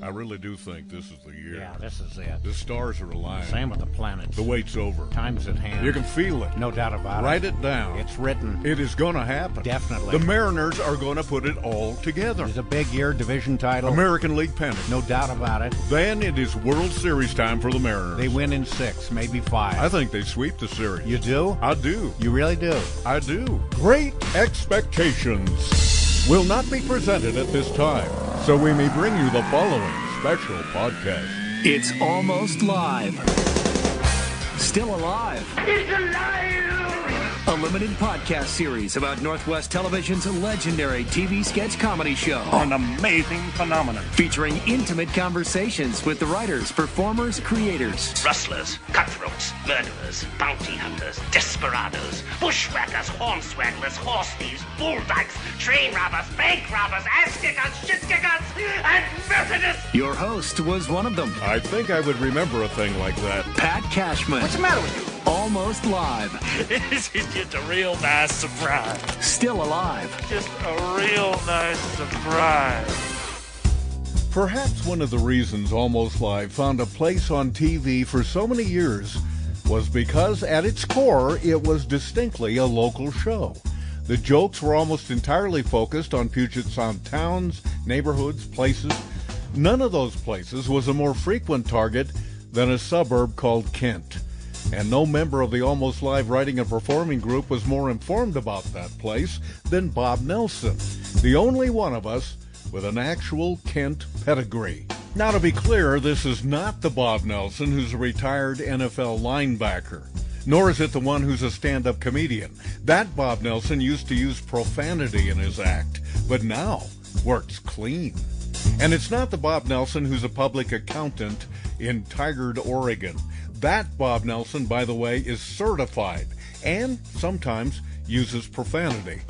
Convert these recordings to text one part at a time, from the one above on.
I really do think this is the year. Yeah, this is it. The stars are aligned. Same with the planets. The wait's over. Time's at hand. You can feel it. No doubt about it. Write it down. It's written. It is going to happen. Definitely. The Mariners are going to put it all together. It's a big year, division title. American League pennant. No doubt about it. Then it is World Series time for the Mariners. They win in 6, maybe 5. I think they sweep the series. You do? I do. You really do? I do. Great Expectations will not be presented at this time, so we may bring you the following special podcast. It's almost live. Still alive. It's alive! A limited podcast series about Northwest Television's legendary TV sketch comedy show. An amazing phenomenon. Featuring intimate conversations with the writers, performers, creators. Rustlers, cutthroats, murderers, bounty hunters, desperados, bushwhackers, hornswagglers, horse thieves, bull dykes, train robbers, bank robbers, ass kickers, shit kickers, and Methodists. Your host was one of them. I think I would remember a thing like that. Pat Cashman. What's the matter with you? Almost live. This is just a real nice surprise. Still alive. Just a real nice surprise. Perhaps one of the reasons Almost Live found a place on TV for so many years was because at its core it was distinctly a local show. The jokes were almost entirely focused on Puget Sound towns, neighborhoods, places. None of those places was a more frequent target than a suburb called Kent. And no member of the Almost Live writing and performing group was more informed about that place than Bob Nelson, the only one of us with an actual Kent pedigree. Now, to be clear, this is not the Bob Nelson who's a retired NFL linebacker, nor is it the one who's a stand-up comedian. That Bob Nelson used to use profanity in his act, but now works clean. And it's not the Bob Nelson who's a public accountant in Tigard, Oregon. That Bob Nelson, by the way, is certified and sometimes uses profanity.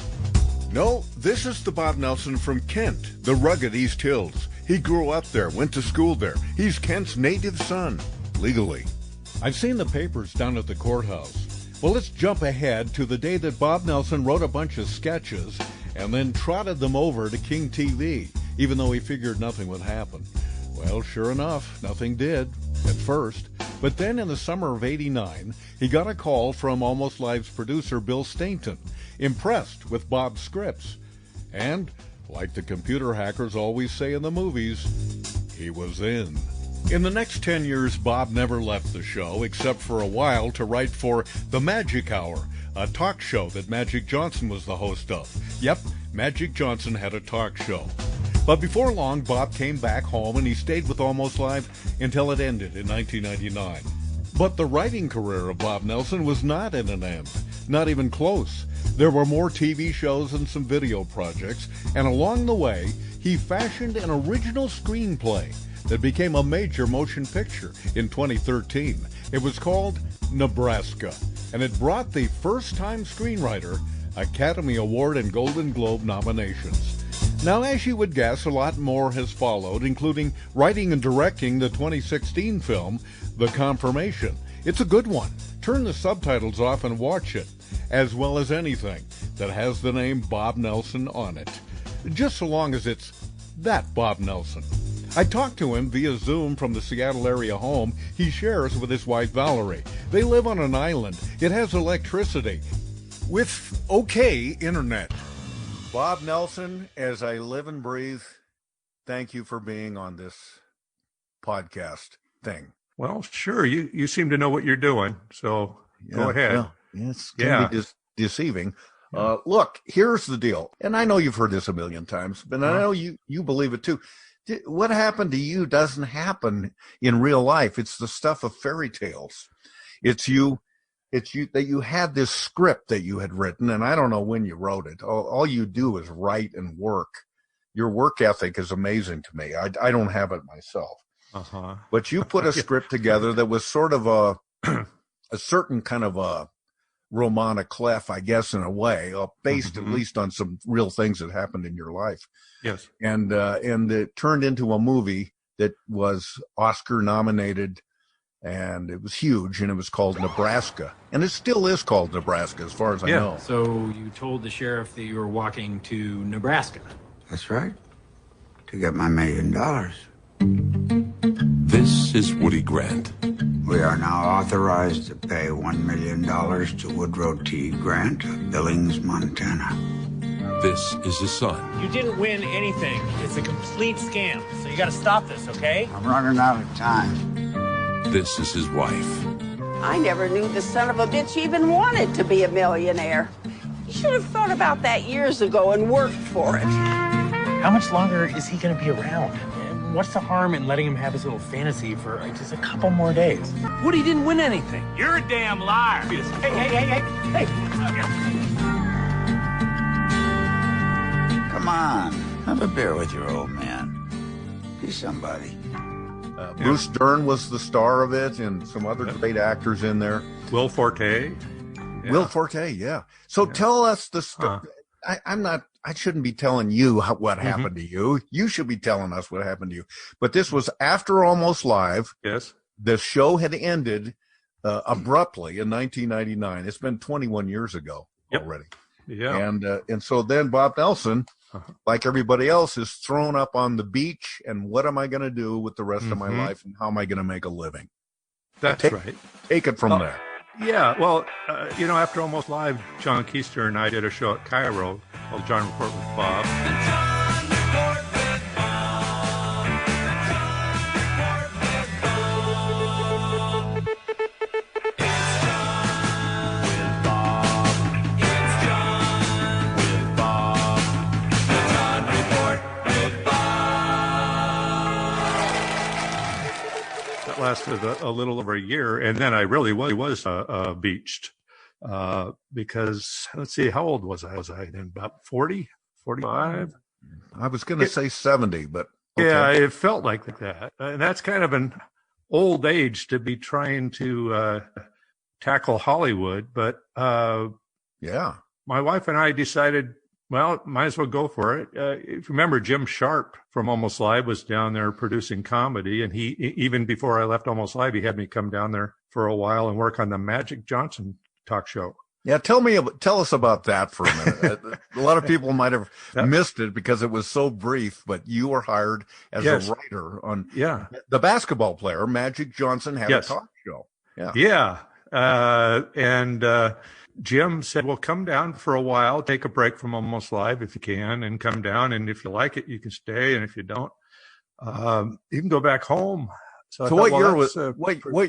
No, this is the Bob Nelson from Kent, the rugged East Hills. He grew up there, went to school there. He's Kent's native son, legally. I've seen the papers down at the courthouse. Well, let's jump ahead to the day that Bob Nelson wrote a bunch of sketches and then trotted them over to King TV, even though he figured nothing would happen. Well, sure enough, nothing did at first. But then in the summer of '89, he got a call from Almost Live's producer, Bill Stainton, impressed with Bob's scripts. And, like the computer hackers always say in the movies, he was in. In the next 10 years, Bob never left the show, except for a while to write for The Magic Hour, a talk show that Magic Johnson was the host of. Yep, Magic Johnson had a talk show. But before long, Bob came back home and he stayed with Almost Live until it ended in 1999. But the writing career of Bob Nelson was not at an end, not even close. There were more TV shows and some video projects, and along the way, he fashioned an original screenplay that became a major motion picture in 2013. It was called Nebraska, and it brought the first-time screenwriter Academy Award and Golden Globe nominations. Now, as you would guess, a lot more has followed, including writing and directing the 2016 film, The Confirmation. It's a good one. Turn the subtitles off and watch it, as well as anything that has the name Bob Nelson on it, just so long as it's that Bob Nelson. I talked to him via Zoom from the Seattle area home he shares with his wife Valerie. They live on an island. It has electricity with okay internet. Bob Nelson, as I live and breathe, thank you for being on this podcast thing. Well, sure. You seem to know what you're doing, so go ahead. Yeah. It's going to be deceiving. Look, here's the deal, and I know you've heard this a million times, but I know you believe it too. What happened to you doesn't happen in real life. It's the stuff of fairy tales. It's you that you had this script that you had written, and I don't know when you wrote it. All you do is write and work. Your work ethic is amazing to me. I don't have it myself. But you put a script together that was sort of a certain kind of a roman à clef, I guess, in a way, based at least on some real things that happened in your life. Yes. And it turned into a movie that was Oscar nominated, and it was huge, and it was called Nebraska. And it still is called Nebraska, as far as I know. So you told the sheriff that you were walking to Nebraska. That's right. To get my $1 million. This is Woody Grant. We are now authorized to pay $1 million to Woodrow T. Grant of Billings, Montana. This is his son. You didn't win anything. It's a complete scam. So you got to stop this, okay? I'm running out of time. This is his wife. I never knew the son of a bitch even wanted to be a millionaire. You should have thought about that years ago and worked for it. How much longer is he going to be around? What's the harm in letting him have his little fantasy for just a couple more days? Woody didn't win anything. You're a damn liar. Hey. Come on, have a beer with your old man. Be somebody. Bruce Dern was the star of it, and some other great actors in there. Will Forte. Will Forte, yeah. So tell us the story. I shouldn't be telling you what happened to you. You should be telling us what happened to you. But this was after Almost Live. Yes. The show had ended abruptly in 1999. It's been 21 years ago already. Yeah. And so then Bob Nelson, like everybody else, is thrown up on the beach. And what am I going to do with the rest of my life? And how am I going to make a living? That's right. Take it from there. Yeah, well, after Almost Live, John Keister and I did a show at Cairo called John Report with Bob. Lasted a little over a year, and then I really was beached because, let's see, how old was I? Was I then about 40, 45? I was going to say 70, but okay. Yeah, it felt like that. And that's kind of an old age to be trying to tackle Hollywood. But yeah, my wife and I decided, well, might as well go for it. If you remember, Jim Sharp from Almost Live was down there producing comedy. And he, even before I left Almost Live, he had me come down there for a while and work on the Magic Johnson talk show. Yeah, tell us about that for a minute. A lot of people might have missed it because it was so brief, but you were hired as a writer on the basketball player. Magic Johnson had a talk show. Yeah. Jim said, well, come down for a while, take a break from Almost Live if you can, and come down. And if you like it, you can stay. And if you don't, you can go back home. So what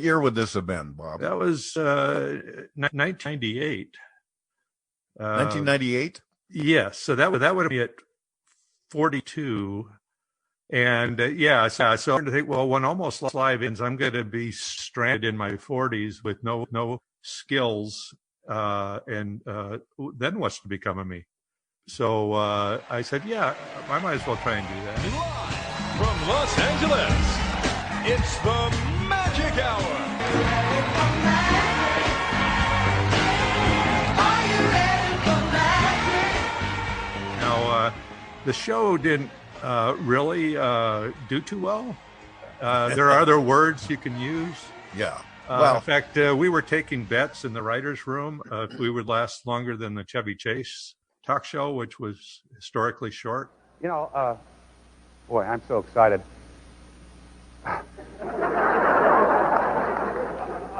year would this have been, Bob? That was 1998. 1998? Yes. So that would be at 42. And so I'm going to think, well, when Almost Live ends, I'm going to be stranded in my 40s with no skills. And then what's to become of me? So I said, I might as well try and do that. Live from Los Angeles, it's the Magic Hour. Are you ready for magic? Now, the show didn't really do too well. There are other words you can use. Yeah. In fact, we were taking bets in the writer's room if we would last longer than the Chevy Chase talk show, which was historically short. Boy, I'm so excited. A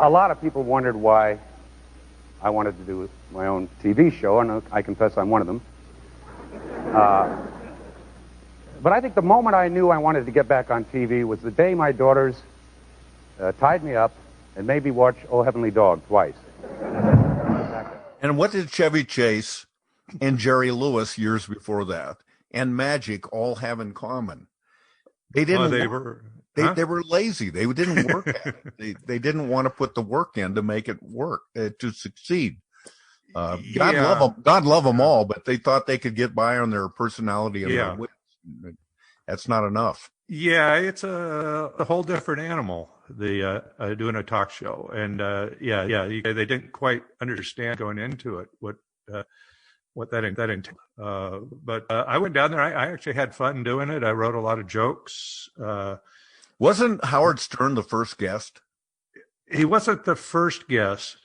lot of people wondered why I wanted to do my own TV show, and I confess I'm one of them. But I think the moment I knew I wanted to get back on TV was the day my daughters tied me up and made me watch Oh Heavenly Dog twice. And what did Chevy Chase and Jerry Lewis years before that and Magic all have in common? They didn't. They were lazy. They didn't work at it. They didn't want to put the work in to make it work to succeed. God love them all, but they thought they could get by on their personality and their wits. That's not enough. Yeah, it's a whole different animal. Doing a talk show, and they didn't quite understand going into it what that entailed. But I went down there. I actually had fun doing it. I wrote a lot of jokes. Wasn't Howard Stern the first guest? He wasn't the first guest,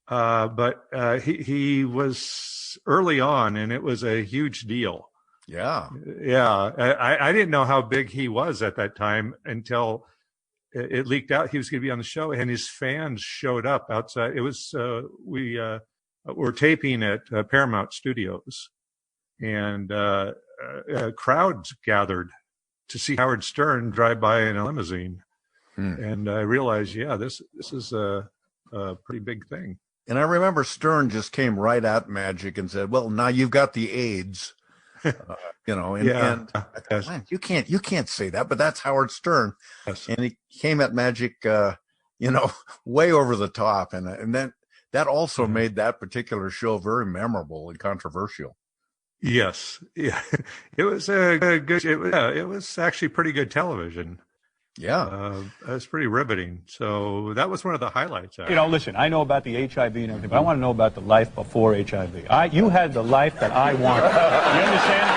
but he was early on, and it was a huge deal. Yeah. I didn't know how big he was at that time until it leaked out he was going to be on the show, and his fans showed up outside. It was we were taping at Paramount Studios, and crowds gathered to see Howard Stern drive by in a limousine. And I realized, this is a pretty big thing. And I remember Stern just came right at Magic and said, "Well, now you've got the AIDS." And I thought, man, you can't say that, but that's Howard Stern. Yes. And he came at Magic, way over the top, and then that also made that particular show very memorable and controversial. Yes, yeah, it was a good. It was actually pretty good television. Yeah, it was pretty riveting. So that was one of the highlights. Actually. Listen, I know about the HIV and everything, but I want to know about the life before HIV. You had the life that I wanted. You understand?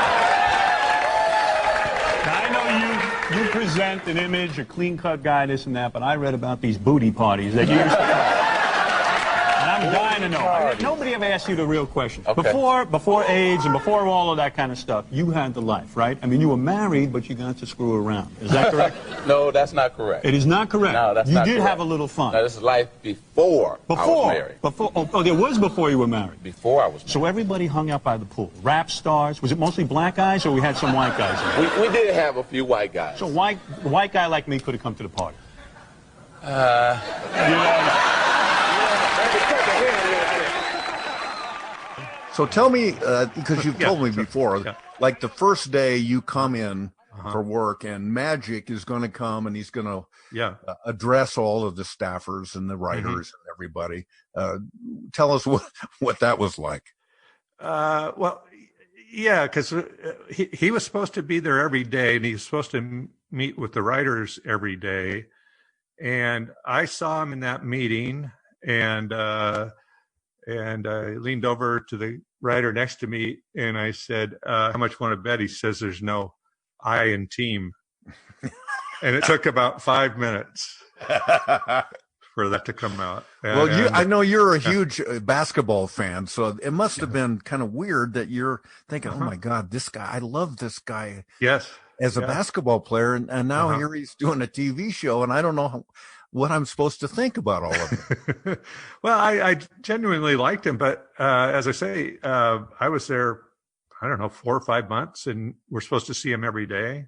Now, I know you present an image, a clean-cut guy, this and that, but I read about these booty parties that you used to have. And I'm dying to know. Nobody ever asked you the real question. Okay. Before AIDS and before all of that kind of stuff, you had the life, right? I mean, you were married, but you got to screw around. Is that correct? No, that's not correct. It is not correct. No, that's not correct. You did have a little fun. No, this is life before I was married. There was before you were married. Before I was married. So everybody hung out by the pool. Rap stars. Was it mostly black guys, or we had some white guys there? We did have a few white guys. So a white guy like me could have come to the party. So tell me, because you've told me before, like the first day you come in for work, and Magic is going to come and he's going to address all of the staffers and the writers and everybody. Tell us what that was like. Because he was supposed to be there every day, and he was supposed to meet with the writers every day. And I saw him in that meeting, and I leaned over to the writer next to me, and I said, how much want to bet? He says, there's no I in team. And it took about 5 minutes for that to come out. I know you're a huge basketball fan, so it must have been kind of weird that you're thinking, oh my God, this guy, I love this guy. Yes. As a basketball player, and now here he's doing a TV show, and I don't know what I'm supposed to think about all of it. Well, I genuinely liked him, but as I say, I was there, 4 or 5 months, and we're supposed to see him every day.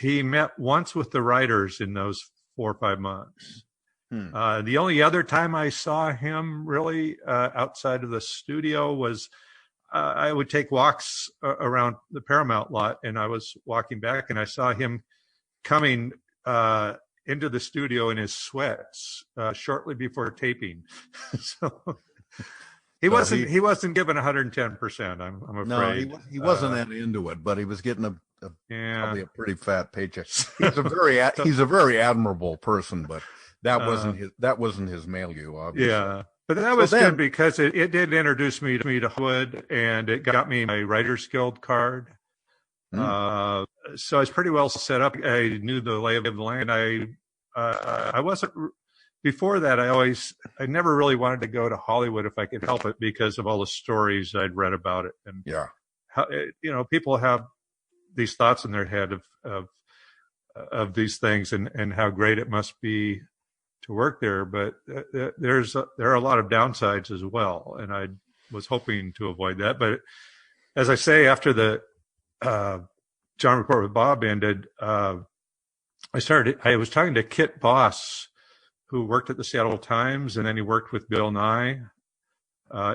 He met once with the writers in those 4 or 5 months. The only other time I saw him really outside of the studio was I would take walks around the Paramount lot, and I was walking back, and I saw him coming into the studio in his sweats shortly before taping. So he wasn't given 110%. I'm afraid. No, he wasn't that into it, but he was getting probably a pretty fat paycheck. He's a very admirable person, but that wasn't his milieu, obviously. Yeah. But that was good because it did introduce me to Hollywood, and it got me my Writers Guild card. So I was pretty well set up. I knew the lay of the land. I wasn't before that. I never really wanted to go to Hollywood if I could help it because of all the stories I'd read about it, and how people have these thoughts in their head of these things and how great it must be to work there, but there are a lot of downsides as well, and I was hoping to avoid that. But as I say, after the John Report with Bob ended, I was talking to Kit Boss, who worked at the Seattle Times, and then he worked with Bill Nye.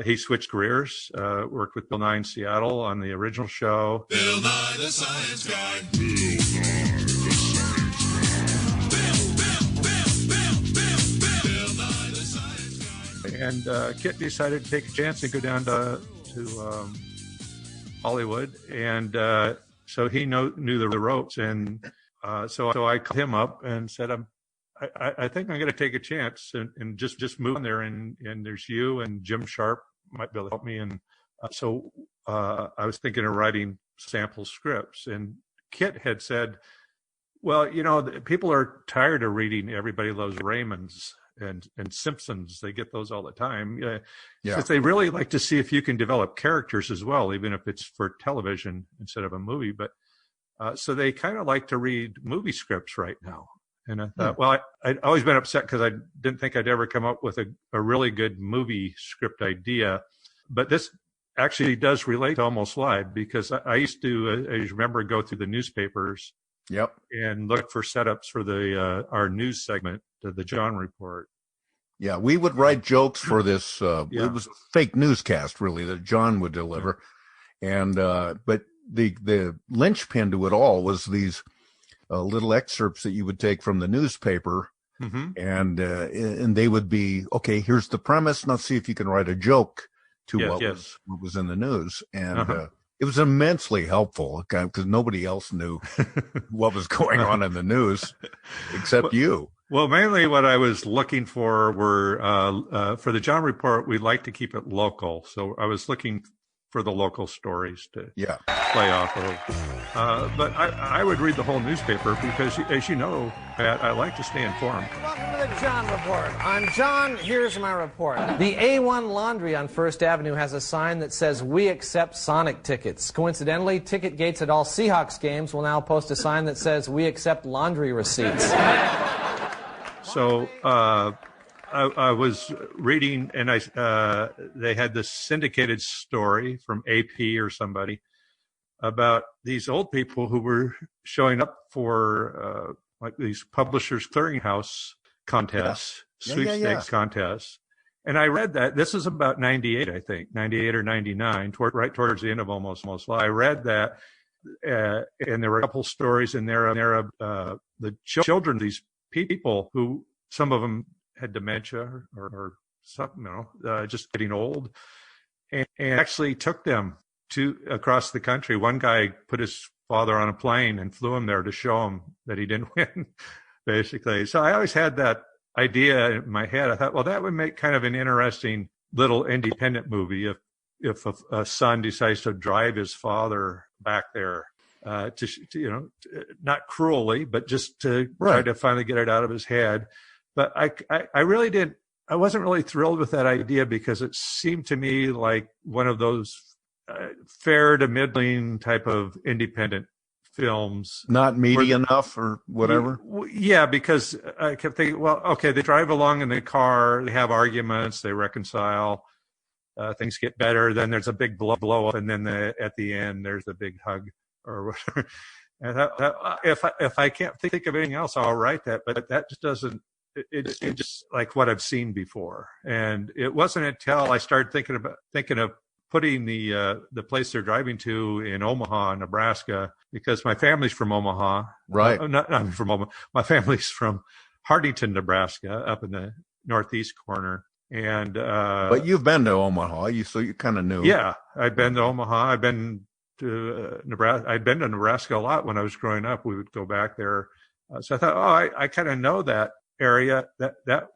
He switched careers, worked with Bill Nye in Seattle on the original show. Bill Nye the Science Guy. And Kit decided to take a chance and go down to Hollywood, and so he knew the ropes, and so I called him up and said, I think I'm going to take a chance and just move on there, and there's you and Jim Sharp might be able to help me, and so I was thinking of writing sample scripts, and Kit had said, well, people are tired of reading Everybody Loves Raymond's and Simpsons. They get those all the time. Since they really like to see if you can develop characters as well, even if it's for television instead of a movie. But so they kind of like to read movie scripts right now. And I thought, well, I'd always been upset because I didn't think I'd ever come up with a really good movie script idea. But this actually does relate to Almost Live, because I used to, as you remember, go through the newspapers. Yep. And look for setups for our news segment, the John Report. Yeah, we would write jokes for this. It was a fake newscast, really, that John would deliver. And but the linchpin to it all was these little excerpts that you would take from the newspaper, and they would be, okay, here's the premise. Now see if you can write a joke to what was in the news. And it was immensely helpful because nobody else knew what was going on in the news except you. Well, mainly what I was looking for were, for the John Report, we like to keep it local. So I was looking for the local stories to play off of. But I would read the whole newspaper because, as you know, Pat, I like to stay informed. Welcome to the John Report. I'm John. Here's my report. The A1 Laundry on First Avenue has a sign that says, "We accept Sonic tickets." Coincidentally, ticket gates at all Seahawks games will now post a sign that says, "We accept laundry receipts." So I was reading, and they had this syndicated story from AP or somebody about these old people who were showing up for like these Publishers Clearinghouse contests, sweepstakes contests. And I read that. This is about 98, I think, 98 or 99, right towards the end of Almost Live. I read that, and there were a couple stories in there of the children, these people who, some of them had dementia or something, just getting old, and actually took them across the country. One guy put his father on a plane and flew him there to show him that he didn't win, basically. So I always had that idea in my head. I thought, well, that would make kind of an interesting little independent movie if a son decides to drive his father back there, to not cruelly, but just to try to finally get it out of his head. But I really didn't. I wasn't really thrilled with that idea because it seemed to me like one of those fair to middling type of independent films. Not meaty enough or whatever? Yeah, because I kept thinking, well, okay, they drive along in the car, they have arguments, they reconcile, things get better, then there's a big blow up, and then at the end there's a big hug or whatever. And if I can't think of anything else, I'll write that, but that just doesn't. It's just like what I've seen before. And it wasn't until I started thinking of putting the place they're driving to in Omaha, Nebraska, because my family's from Omaha. Right. Not from Omaha. My family's from Hartington, Nebraska, up in the northeast corner. And but you've been to Omaha, so you kind of knew. Yeah, I've been to Omaha. I've been to Nebraska. I'd been to Nebraska a lot when I was growing up. We would go back there. So I thought, I kind of know that area, that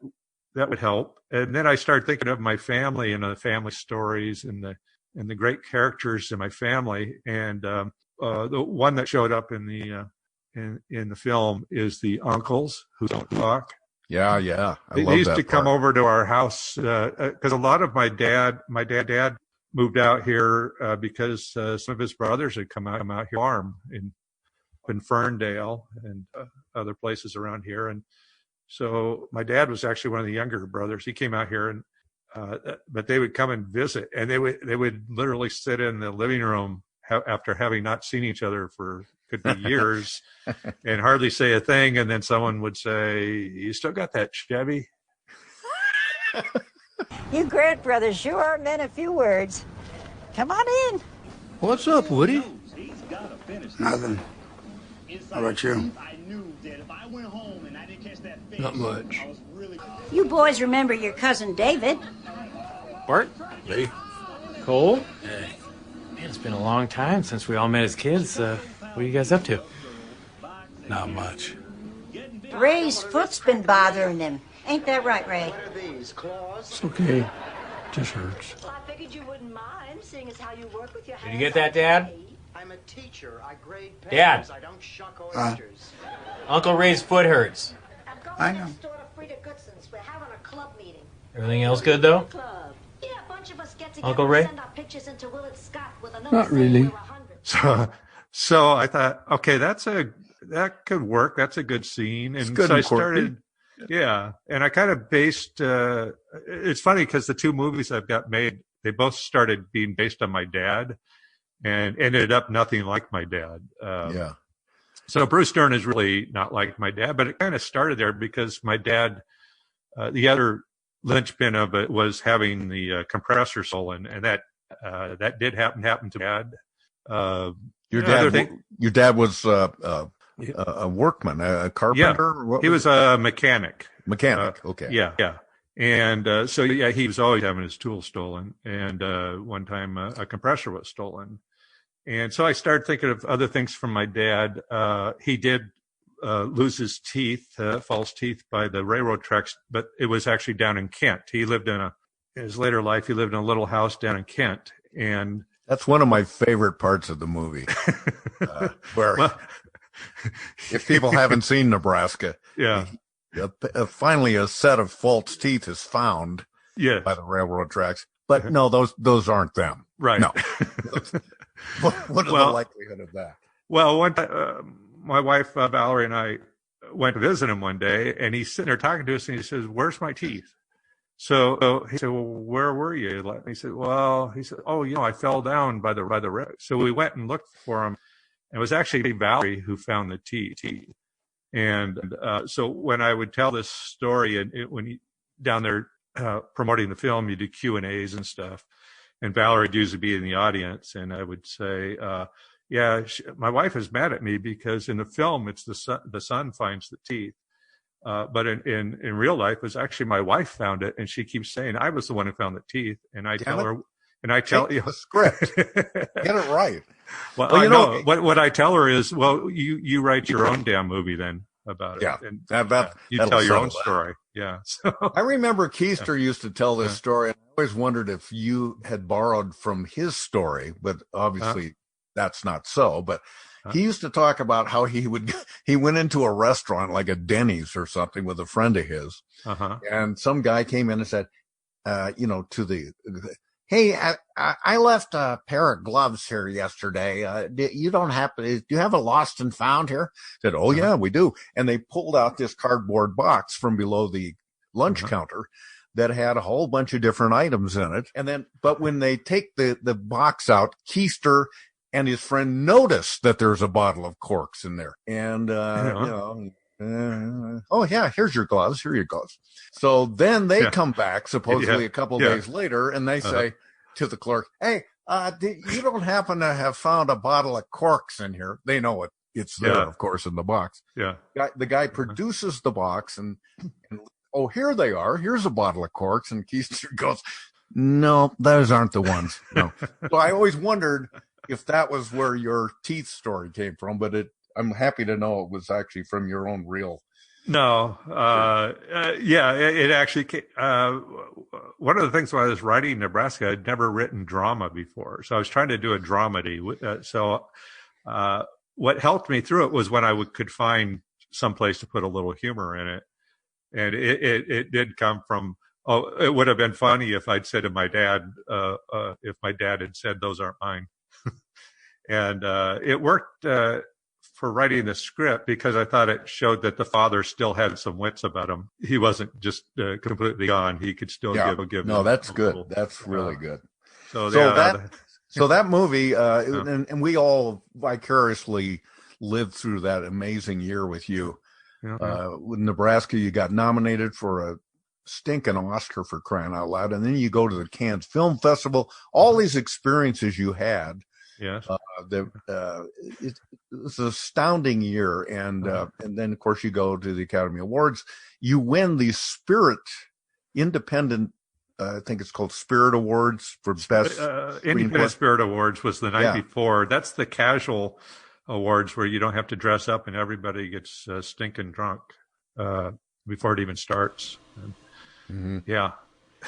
would help. And then I started thinking of my family and the family stories and the great characters in my family. And the one that showed up in the film is the uncles who don't talk. Yeah. They used to come over to our house because a lot of my dad moved out here because some of his brothers had come out here farm in Ferndale and other places around here. And so my dad was actually one of the younger brothers. He came out here, and but they would come and visit, and they would literally sit in the living room after having not seen each other for could be years, and hardly say a thing. And then someone would say, "You still got that Chevy?" You Grant brothers sure are men of few words. Come on in. What's up, Woody? Nothing. How about you? Not much. You boys remember your cousin David. Bart? Hey. Cole? Hey. Man, it's been a long time since we all met as kids. What are you guys up to? Not much. Ray's foot's been bothering him. Ain't that right, Ray? It's okay. Just hurts. Well, I figured you wouldn't mind, seeing as how you work with your hands. Did you get that, Dad? I'm a teacher. I grade papers. Dad. I don't shuck oysters. Uncle Ray's foot hurts. I know. We're having a club meeting. Everything else good, though? Club. Yeah, a bunch of us get together Uncle Ray? and send our pictures into Willard Scott with another Not really. So I thought, okay, that's that could work. That's a good scene. And good so I and quirky. started, yeah. And I kind of based, it's funny because the two movies I've got made, they both started being based on my dad and ended up nothing like my dad. Yeah. So Bruce Dern is really not like my dad, but it kind of started there because my dad, the other linchpin of it was having the compressor stolen, and that did happen to Dad. Your dad was a workman, a carpenter. Yeah, he was a mechanic. Okay. Yeah. And so he was always having his tools stolen. And one time a compressor was stolen. And so I started thinking of other things from my dad. He did lose his teeth, false teeth, by the railroad tracks, but it was actually down in Kent. He lived in his later life, he lived in a little house down in Kent. And that's one of my favorite parts of the movie, where if people haven't seen Nebraska, finally a set of false teeth is found by the railroad tracks. But no, those aren't them. Right. No. What is the likelihood of that? Well, one time, my wife, Valerie, and I went to visit him one day, and he's sitting there talking to us, and he says, "Where's my teeth?" So he said, "Well, where were you?" And he said, "Oh, I fell down by the road." So we went and looked for him, and it was actually Valerie who found the teeth. And so when I would tell this story, and when he down there promoting the film, you do Q&As and stuff, and Valerie would usually be in the audience, and I would say, my wife is mad at me because in the film it's the son finds the teeth, but in real life it was actually my wife found it, and she keeps saying I was the one who found the teeth, and I tell her, and I tell you the script, get it right. Well, I know what I tell her is, well, you write your own damn movie then about it. Yeah, and you that'll tell your own settle that. story. Yeah. So, I remember Keister used to tell this story, and I always wondered if you had borrowed from his story, but obviously that's not so. But he used to talk about how he went into a restaurant like a Denny's or something with a friend of his, and some guy came in and said, "Hey, I left a pair of gloves here yesterday. Do you have a lost and found here?" Said, "Oh yeah, we do." And they pulled out this cardboard box from below the lunch counter that had a whole bunch of different items in it. And then, but when they take the box out, Keister and his friend notice that there's a bottle of corks in there. And, oh yeah, here's your gloves. Here are your gloves. So then they come back supposedly a couple days later, and they say to the clerk, "Hey, you don't happen to have found a bottle of corks in here?" They know it's there, of course, in the box. Yeah. The guy produces the box and oh, here they are. Here's a bottle of corks. And Keister goes, "No, those aren't the ones." No. So I always wondered if that was where your teeth story came from, but I'm happy to know it was actually from your own real. No. It actually came, one of the things when I was writing Nebraska, I'd never written drama before. So I was trying to do a dramedy. What helped me through it was when I could find some place to put a little humor in it. And it did come from, it would have been funny if I'd said to my dad, if my dad had said, "Those aren't mine." And it worked for writing the script because I thought it showed that the father still had some wits about him. He wasn't just completely gone. He could still give. No, that's good. That's really good. So that movie, and we all vicariously lived through that amazing year with you. With Nebraska, you got nominated for a stinking Oscar, for crying out loud, and then you go to the Cannes Film Festival. All these experiences you had. Yes. It's an astounding year, and then of course you go to the Academy Awards. You win the Spirit Independent. I think it's called Spirit Awards for best. Independent Spirit Awards was the night before. That's the casual awards where you don't have to dress up and everybody gets stinking drunk before it even starts. Yeah.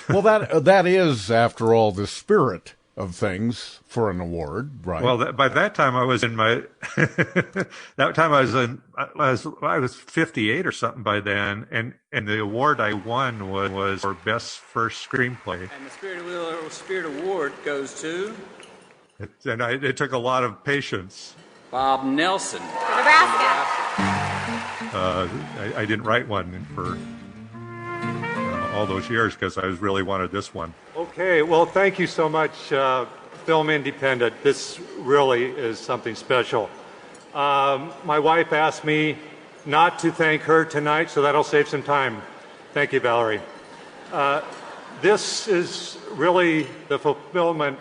Well, that is, after all, the spirit of things for an award, right? Well, by that time I was in my I was 58 or something by then, and the award I won was for best first screenplay. And the Spirit Award goes to, and it took a lot of patience. Bob Nelson. Nebraska. I didn't write one for all those years because I really wanted this one. Okay, well, thank you so much, Film Independent. This really is something special. My wife asked me not to thank her tonight, so that'll save some time. Thank you, Valerie. This is really the fulfillment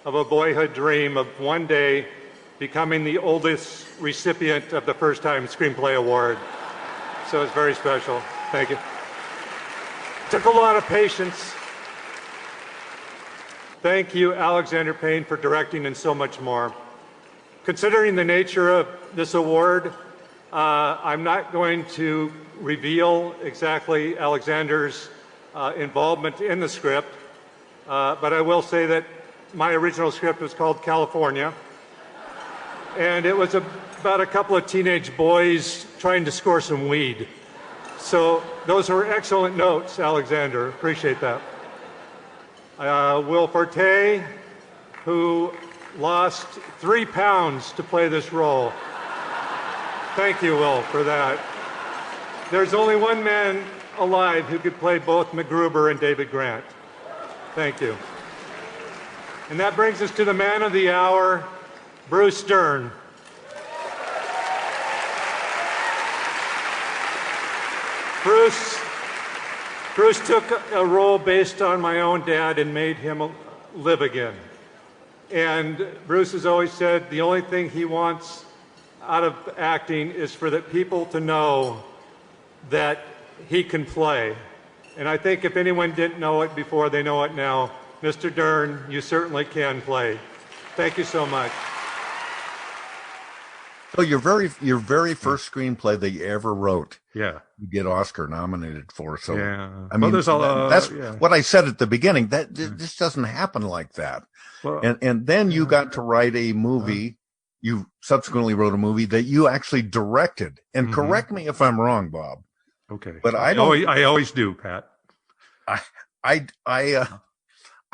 of a boyhood dream of one day becoming the oldest recipient of the First Time Screenplay Award. So it's very special. Thank you. Took a lot of patience. Thank you, Alexander Payne, for directing and so much more. Considering the nature of this award, I'm not going to reveal exactly Alexander's involvement in the script, but I will say that my original script was called California, and it was about a couple of teenage boys trying to score some weed. So those were excellent notes, Alexander. Appreciate that. Will Forte, who lost 3 pounds to play this role. Thank you, Will, for that. There's only one man alive who could play both MacGruber and David Grant. Thank you. And that brings us to the man of the hour, Bruce Dern. Bruce took a role based on my own dad and made him live again. And Bruce has always said the only thing he wants out of acting is for the people to know that he can play. And I think if anyone didn't know it before, they know it now. Mr. Dern, you certainly can play. Thank you so much. So your very first screenplay that you ever wrote, you get Oscar nominated for. So I Well, mean, there's that's what I said at the beginning. That this doesn't happen like that. Well, and then you got to write a movie. You subsequently wrote a movie that you actually directed. And correct me if I'm wrong, Bob. Okay, but I don't. I always do, Pat. I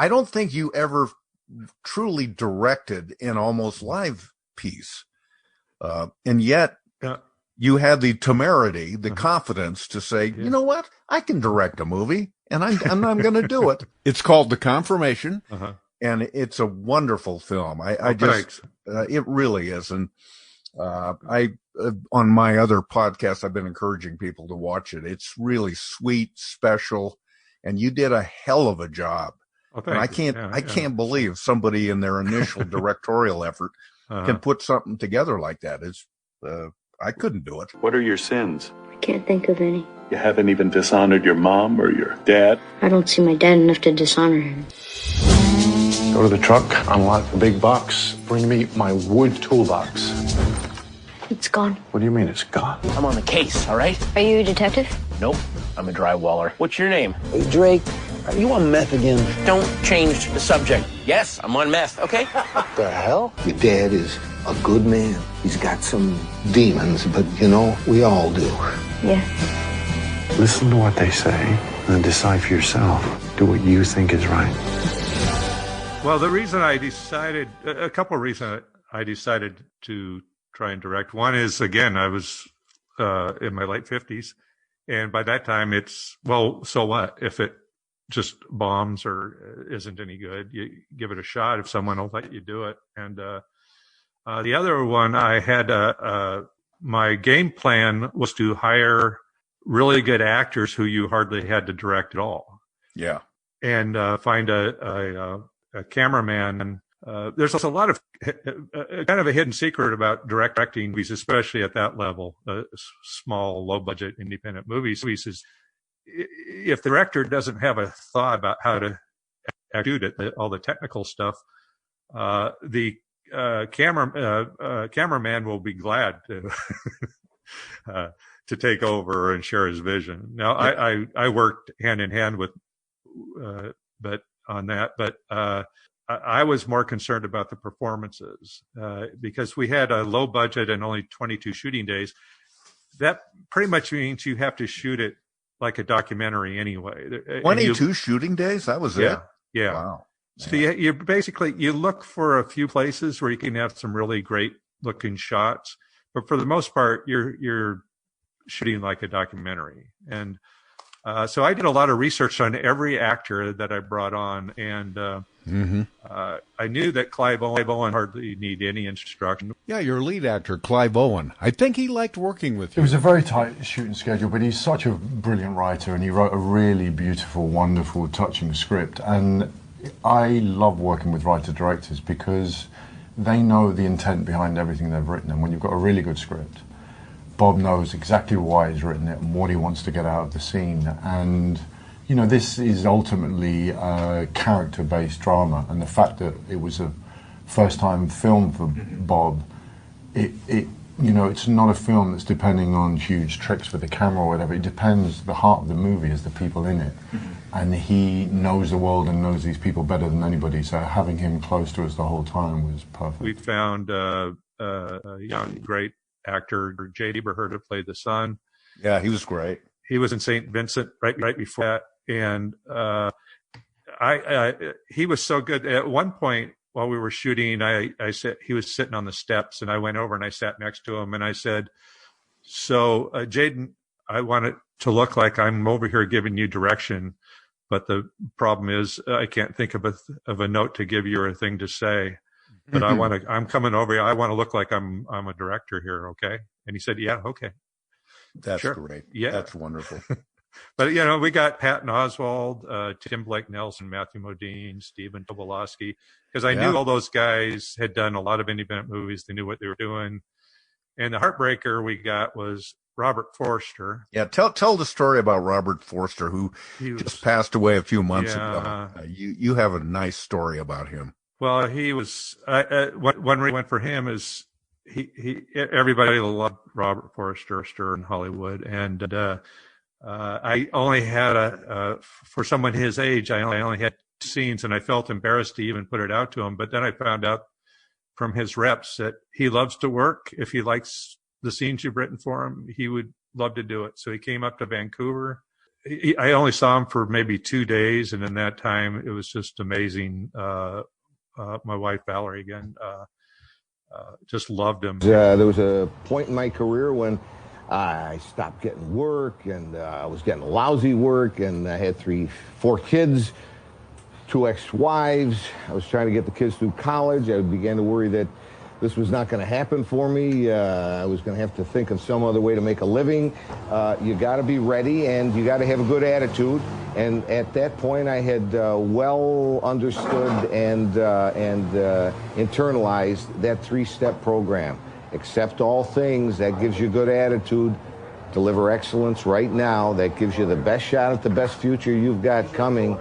don't think you ever truly directed an Almost Live piece. And yet you had the temerity, the confidence to say, you know what? I can direct a movie and I'm going to do it. It's called The Confirmation and it's a wonderful film. It really is. And, on my other podcast, I've been encouraging people to watch it. It's really sweet, special, and you did a hell of a job. And I can't believe somebody in their initial directorial effort can put something together like that. I couldn't do it. What are your sins? I can't think of any. You haven't even dishonored your mom or your dad? I don't see my dad enough to dishonor him. Go to the truck, unlock the big box, bring me my wood toolbox. It's gone. What do you mean it's gone? I'm on the case, all right? Are you a detective? Nope, I'm a drywaller. What's your name? Hey, Drake, are you on meth again? Don't change the subject. Yes, I'm on meth, okay? The hell? Your dad is a good man. He's got some demons, but you know, we all do. Yeah. Listen to what they say and then decide for yourself. Do what you think is right. Well, the reason I decided, a couple of reasons I decided to try and direct. One is, again, I was in my late 50s. And by that time, it's, well, so what? If it just bombs or isn't any good, you give it a shot if someone will let you do it. And the other one, I had my game plan was to hire really good actors who you hardly had to direct at all. Yeah. And find a cameraman. There's a lot of kind of a hidden secret about directing movies, especially at that level, small, low-budget independent movies. Is if the director doesn't have a thought about how to shoot it, all the technical stuff, the cameraman will be glad to to take over and share his vision. Now, I worked hand in hand with, but I was more concerned about the performances because we had a low budget and only 22 shooting days. That pretty much means you have to shoot it like a documentary anyway. 22 shooting days? That was it? Yeah. Wow. So you basically, you look for a few places where you can have some really great looking shots, but for the most part, you're shooting like a documentary. And so I did a lot of research on every actor that I brought on, and I knew that Clive Owen hardly need any instruction. Yeah, your lead actor, Clive Owen. I think he liked working with you. It was a very tight shooting schedule, but he's such a brilliant writer, and he wrote a really beautiful, wonderful, touching script. And I love working with writer-directors because they know the intent behind everything they've written. And when you've got a really good script, Bob knows exactly why he's written it and what he wants to get out of the scene. And, you know, this is ultimately a character-based drama. And the fact that it was a first-time film for Bob, you know, it's not a film that's depending on huge tricks with the camera or whatever. It depends, the heart of the movie is the people in it. And he knows the world and knows these people better than anybody. So having him close to us the whole time was perfect. We found a young, great actor, J.D. Eberhard, who played the son. Yeah, he was great. He was in St. Vincent right before that, and he was so good. At one point while we were shooting, I said, he was sitting on the steps, and I went over and I sat next to him, and I said, "So, Jaden, I want it to look like I'm over here giving you direction, but the problem is I can't think of a note to give you or a thing to say." But I'm coming over here. I want to look like I'm a director here. Okay. And he said, "Yeah, okay." That's sure. Great. Yeah. That's wonderful. But, you know, we got Patton Oswalt, Tim Blake Nelson, Matthew Modine, Stephen Tobolowsky, because I knew all those guys had done a lot of independent movies. They knew what they were doing. And the heartbreaker we got was Robert Forster. Yeah. Tell the story about Robert Forster, who just passed away a few months ago. You have a nice story about him. Well, he was, one reason for him is everybody loved Robert Forster in Hollywood. And, I only had for someone his age, I only had scenes, and I felt embarrassed to even put it out to him. But then I found out from his reps that he loves to work. If he likes the scenes you've written for him, he would love to do it. So he came up to Vancouver. I only saw him for maybe 2 days. And in that time, it was just amazing. My wife, Valerie, again, just loved him. There was a point in my career when I stopped getting work, and I was getting lousy work, and I had 4 kids, 2 ex-wives. I was trying to get the kids through college. I began to worry that this was not going to happen for me. I was going to have to think of some other way to make a living. You got to be ready, and you got to have a good attitude. And at that point, I had well understood and internalized that 3-step program. Accept all things. That gives you good attitude. Deliver excellence right now. That gives you the best shot at the best future you've got coming.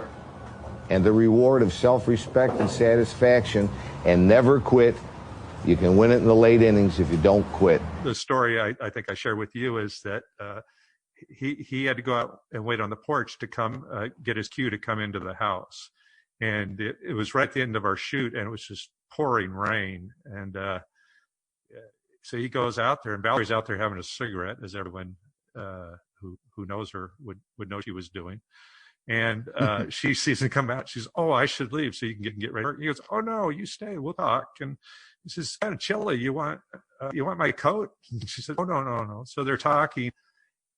And the reward of self-respect and satisfaction. And never quit. You can win it in the late innings if you don't quit. The story I think I shared with you is that he had to go out and wait on the porch to come get his cue to come into the house. And it was right at the end of our shoot, and it was just pouring rain. And so he goes out there, and Valerie's out there having a cigarette, as everyone who knows her would know she was doing. And she sees him come out. She's, "Oh, I should leave so you can get ready." He goes, "Oh no, you stay. We'll talk." And he says, "It's kind of chilly. You want my coat?" And she said, "Oh no." So they're talking,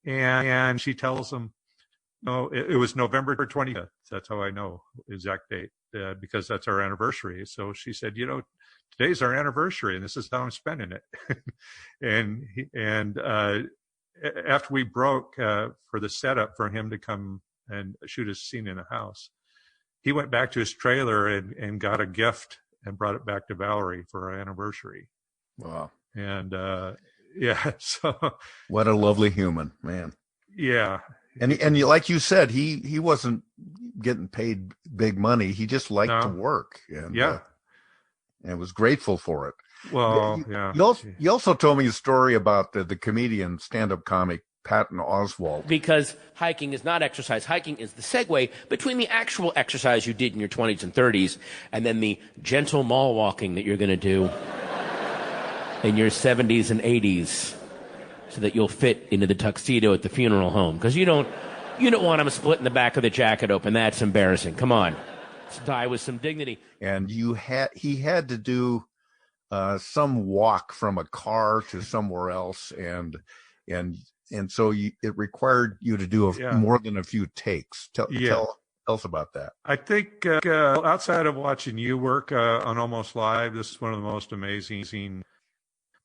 and she tells him, "No, it was November 25th. That's how I know the exact date because that's our anniversary." So she said, "You know, today's our anniversary, and this is how I'm spending it." and after we broke for the setup for him to come and shoot a scene in a house, he went back to his trailer and got a gift and brought it back to Valerie for our anniversary. Wow. And yeah, so what a lovely human, man. Yeah. And like you said, he wasn't getting paid big money. He just liked to work. And, and was grateful for it. Well, You also told me a story about the comedian, stand-up comic, Patton Oswalt. Because hiking is not exercise. Hiking is the segue between the actual exercise you did in your 20s and 30s and then the gentle mall walking that you're going to do in your 70s and 80s so that you'll fit into the tuxedo at the funeral home. Because you don't want him splitting the back of the jacket open. That's embarrassing. Come on. Let's die with some dignity. And he had to do some walk from a car to somewhere else, and and so it required you to do more than a few takes. Tell us about that. I think outside of watching you work on Almost Live, this is one of the most amazing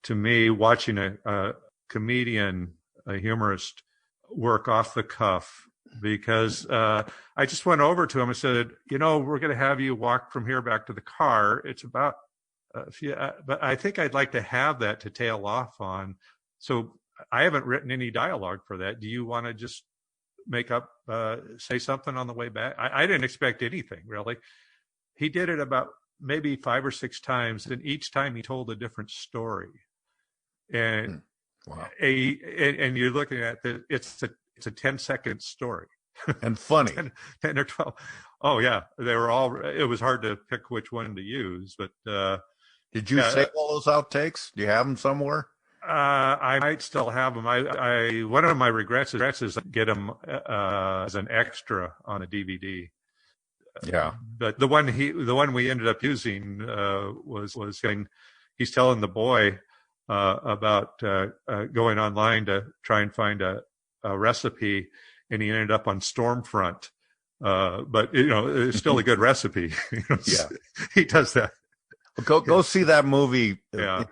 to me, watching a comedian, a humorist, work off the cuff, because I just went over to him and said, we're going to have you walk from here back to the car. It's about, but I think I'd like to have that to tail off on. So I haven't written any dialogue for that. Do you want to just say something on the way back? I didn't expect anything, really. He did it about maybe 5 or 6 times, and each time he told a different story. And wow. And you're looking at it's a 10-second story. And funny. 10 or 12. Oh, yeah. They were all, it was hard to pick which one to use, but. Did you save all those outtakes? Do you have them somewhere? I might still have them. One of my regrets is get them as an extra on a DVD. Yeah. But the one we ended up using was saying, he's telling the boy about going online to try and find a recipe, and he ended up on Stormfront. But it's still a good recipe. Yeah, he does that. Go see that movie. Yeah.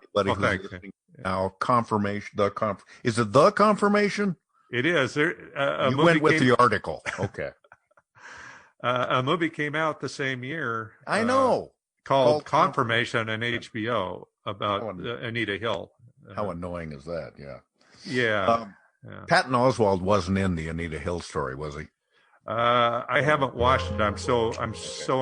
Now, Confirmation. Is it The Confirmation? It is. You went with the article. Okay. A movie came out the same year. I know. Called Confirmation on HBO about Anita Hill. How annoying is that? Yeah. Yeah. Patton Oswalt wasn't in the Anita Hill story, was he? I haven't watched it. I'm so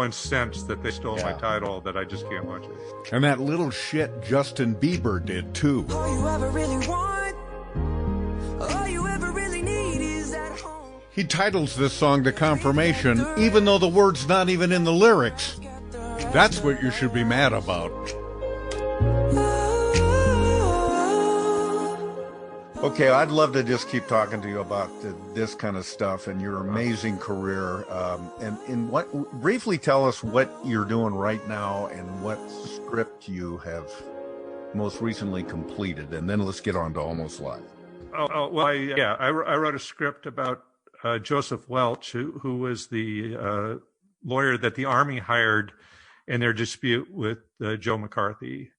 incensed that they stole my title that I just can't watch it. And that little shit Justin Bieber did too. All you ever really want, all you ever really need is at home. He titles this song The Confirmation, even though the word's not even in the lyrics. That's what you should be mad about. Okay, I'd love to just keep talking to you about this kind of stuff and your amazing career. And briefly tell us what you're doing right now and what script you have most recently completed, and then let's get on to Almost Live. I wrote a script about Joseph Welch, who was the lawyer that the Army hired in their dispute with Joe McCarthy.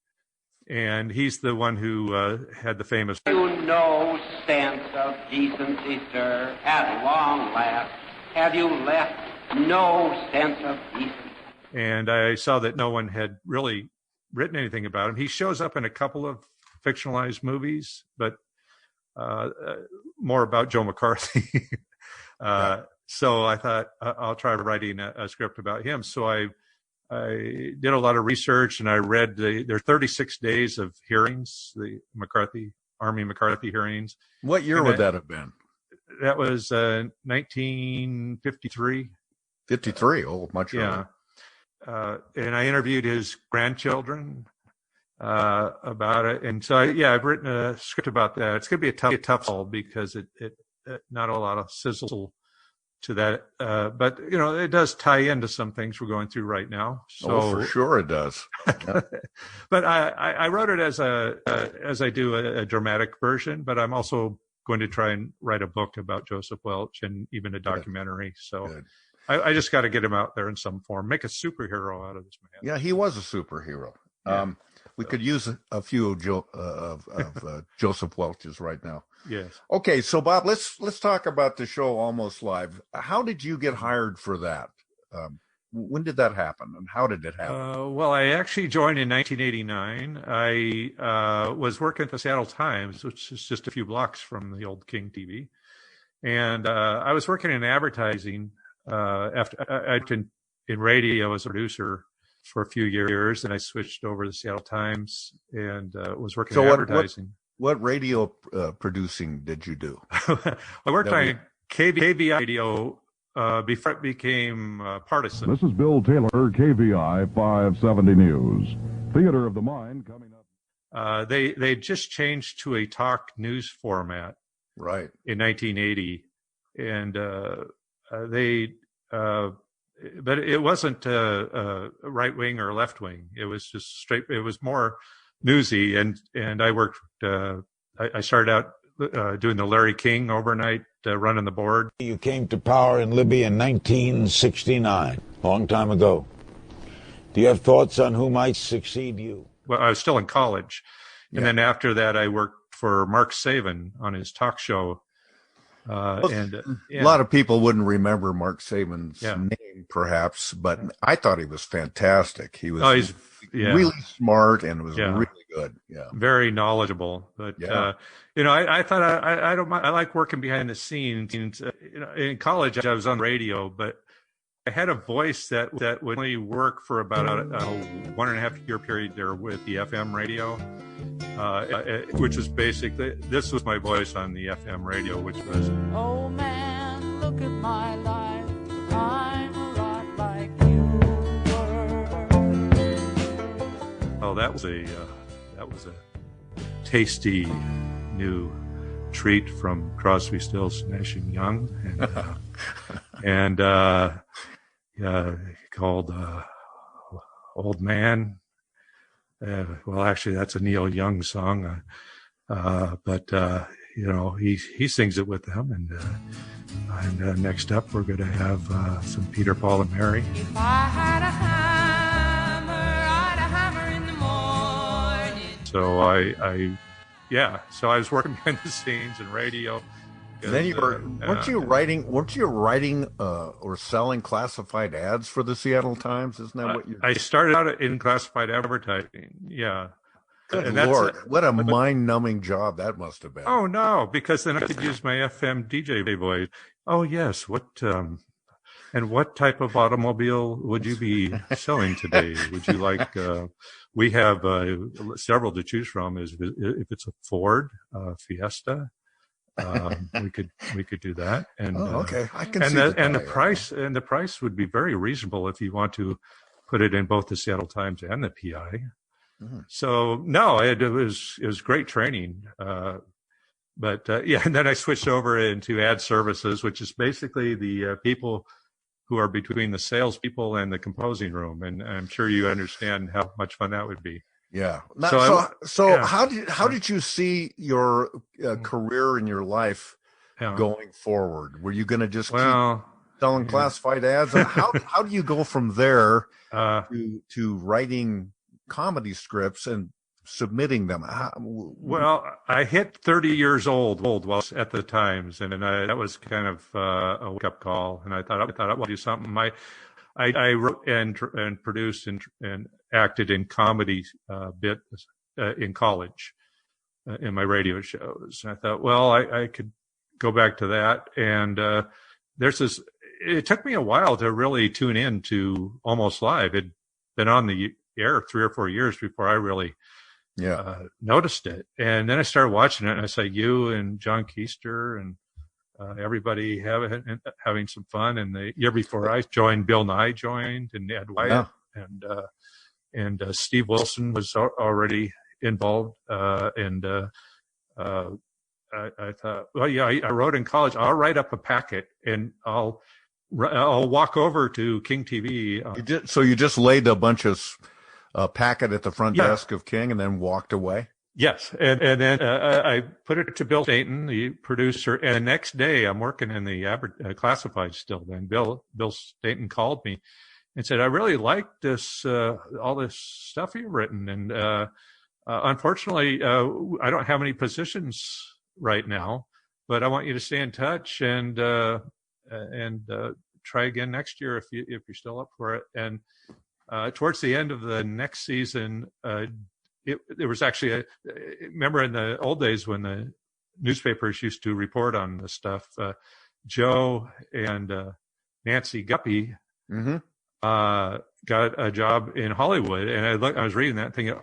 And he's the one who had the famous... No sense of decency, sir, at long last. Have you left no sense of decency? And I saw that no one had really written anything about him. He shows up in a couple of fictionalized movies, but more about Joe McCarthy. So I thought I'll try writing a script about him. So I did a lot of research, and I read there are 36 days of hearings, the Army McCarthy hearings. What year would that have been? That was 1953. 53, much earlier. Yeah. And I interviewed his grandchildren about it. And so, I've written a script about that. It's going to be a tough haul because it not a lot of sizzle to that, but it does tie into some things we're going through right now. So for sure it does. But I wrote it as I do a dramatic version, but I'm also going to try and write a book about Joseph Welch and even a documentary. So I just got to get him out there in some form, make a superhero out of this man. Yeah, he was a superhero. Yeah. We could use a few of Joseph Welch's right now. Yes. Okay, so Bob, let's talk about the show Almost Live. How did you get hired for that? When did that happen, and how did it happen? Well, I actually joined in 1989. I was working at the Seattle Times, which is just a few blocks from the old King TV, and I was working in advertising. After I'd been in radio as a producer for a few years, and I switched over to the Seattle Times and was working in advertising. What radio producing did you do? I worked on KVI radio before it became partisan. This is Bill Taylor, KVI 570 News. Theater of the Mind coming up. They just changed to a talk news format, right, in 1980, and but it wasn't right wing or left wing. It was just straight. It was more newsy, and I worked. I started out doing the Larry King overnight running the board. You came to power in Libya in 1969, a long time ago. Do you have thoughts on who might succeed you? Well, I was still in college. And then after that, I worked for Mark Saban on his talk show. A lot of people wouldn't remember Mark Saban's name, perhaps, but I thought he was fantastic. He was really smart and was really good. Yeah, very knowledgeable. But I thought I don't mind. I like working behind the scenes. In college, I was on radio, but I had a voice that would only work for about a 1.5 year period there with the FM radio, which was basically, this was my voice on the FM radio, which was, Oh man, look at my life. I'm a lot like you were. oh, that was a tasty new treat from Crosby, Stills, Nash and Young, and called Old Man. Well, actually, that's a Neil Young song, but he sings it with them. And next up, we're going to have some Peter, Paul, and Mary. If I had a hammer, I'd a hammer in the morning. So so I was working behind the scenes in radio. And then weren't you writing or selling classified ads for the Seattle Times? Isn't that what you? I started out in classified advertising. Yeah. Good Lord, what a mind-numbing job that must have been. Oh no, because then I could use my FM DJ voice. Oh yes, what type of automobile would you be selling today? Would you like? We have several to choose from. If it's a Ford Fiesta. We could do that, and okay, I can see the price would be very reasonable if you want to put it in both the Seattle Times and the PI. Mm-hmm. So no, it was great training, but and then I switched over into ad services, which is basically the people who are between the salespeople and the composing room, and I'm sure you understand how much fun that would be. Yeah. How did you see your career in your life going forward? Were you going to just keep selling classified ads? And how do you go from there to writing comedy scripts and submitting them? Well, I hit 30 years old while at the Times, and that was kind of a wake-up call. And I thought I would do something. I wrote and produced and acted in comedy bit in college in my radio shows. And I thought, well, I could go back to that. And it took me a while to really tune in to Almost Live. It'd been on the air 3 or 4 years before I really noticed it. And then I started watching it, and I saw you and John Keister and everybody having some fun. And the year before I joined, Bill Nye joined, and Ed Wyatt, and Steve Wilson was already involved. I thought, well, I wrote in college. I'll write up a packet, and I'll walk over to King TV. So you just laid a bunch of packet at the front desk of King, and then walked away. Yes, and then I put it to Bill Staten, the producer, and the next day I'm working in the classified still. Then Bill Staten called me and said, "I really like this, all this stuff you've written, and unfortunately, I don't have any positions right now, but I want you to stay in touch and try again next year if you're still up for it." And towards the end of the next season, there was actually remember in the old days when the newspapers used to report on the stuff, Joe and Nancy Guppy got a job in Hollywood. And I was reading that thinking,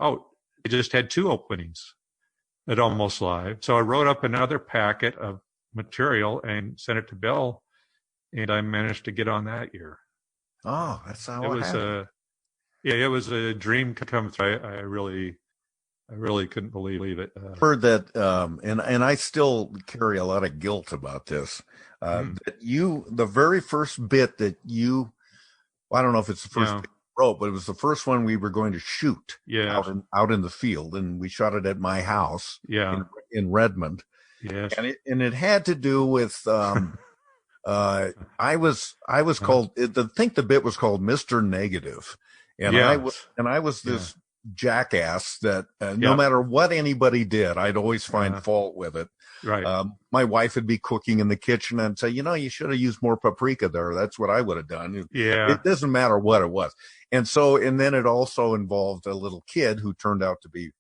they just had 2 openings at Almost Live. So I wrote up another packet of material and sent it to Bill, and I managed to get on that year. Oh, that's how it was. It was a dream come true. I really couldn't believe it. Heard that, and I still carry a lot of guilt about this. That the very first bit that I don't know if it's the first bit you wrote, but it was the first one we were going to shoot out in the field, and we shot it at my house in Redmond. Yes. And it had to do with I was called, I think the bit was called Mr. Negative, and Yes. I was this jackass that no matter what anybody did, I'd always find fault with it. Right. My wife would be cooking in the kitchen and say, you should have used more paprika there. That's what I would have done. Yeah. It doesn't matter what it was. And then it also involved a little kid who turned out to be,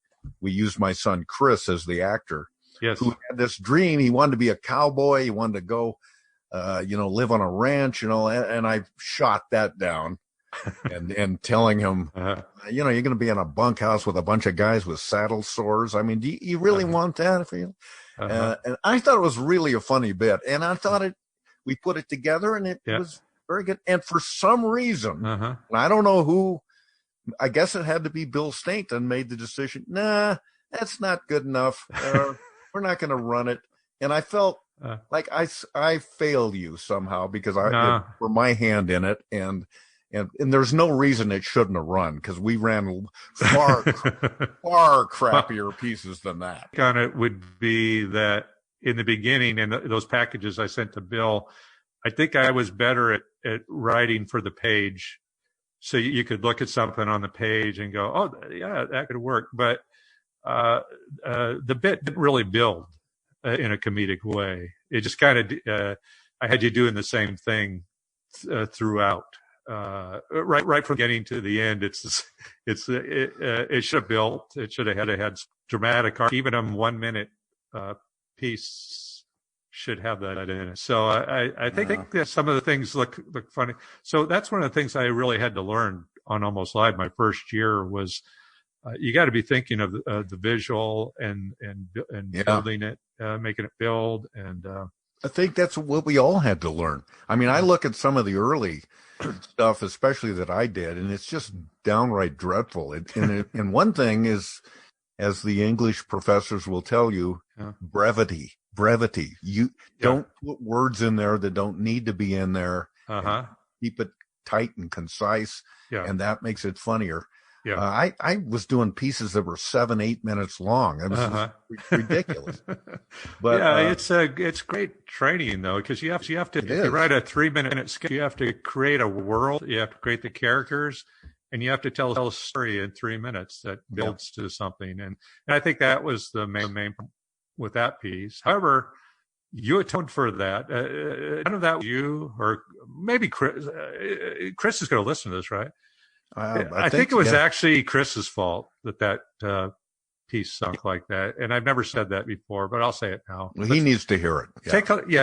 we used my son Chris as the actor. Yes. Who had this dream. He wanted to be a cowboy. He wanted to go, live on a ranch, and I shot that down and telling him, you're going to be in a bunkhouse with a bunch of guys with saddle sores. I mean, do you really want that for you? And I thought it was really a funny bit, and I thought we put it together, and it was very good. And for some reason, and I don't know who, I guess it had to be Bill Stainton made the decision. Nah, that's not good enough. We're not going to run it. And I felt like I failed you somehow because I put my hand in it, and there's no reason it shouldn't have run because we ran far crappier pieces than that. On it would be that in the beginning, in those packages I sent to Bill, I think I was better at writing for the page, so you could look at something on the page and go, oh yeah, that could work. But the bit didn't really build in a comedic way. It just kind of I had you doing the same thing throughout. Right from getting to the end, it should have built. It should have had dramatic arc. Even a 1 minute piece should have that in it. So I think that some of the things look funny. So that's one of the things I really had to learn on Almost Live. My first year was you got to be thinking of the visual and building it, making it build. And I think that's what we all had to learn. I mean, I look at some of the early stuff, especially that I did, and it's just downright dreadful. And one thing is, as the English professors will tell you, brevity. You don't put words in there that don't need to be in there. Keep it tight and concise, and that makes it funnier. I was doing pieces that were 7-8 minutes long. It was ridiculous. But it's great training though, because you have to if you write a 3-minute sketch, you have to create a world, you have to create the characters, and you have to tell a story in 3 minutes that builds to something. And I think that was the main with that piece. However, you atoned for that. None of that was you, or maybe Chris. Chris is going to listen to this, right? I think it was actually Chris's fault that piece sunk like that, and I've never said that before, but I'll say it now. Well, he needs to hear it.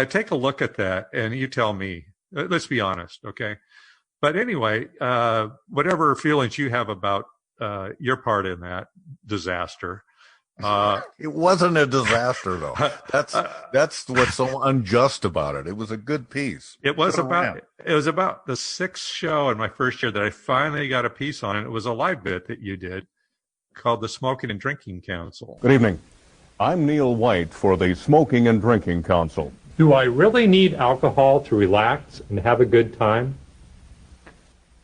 Take a look at that, and you tell me. Let's be honest, okay? But anyway, whatever feelings you have about your part in that disaster. It wasn't a disaster though. That's what's so unjust about it. It was a good piece. It was about the 6th show in my first year that I finally got a piece on, and it was a live bit that you did called the Smoking and Drinking Council. Good evening. I'm Neil White for the Smoking and Drinking Council. Do I really need alcohol to relax and have a good time?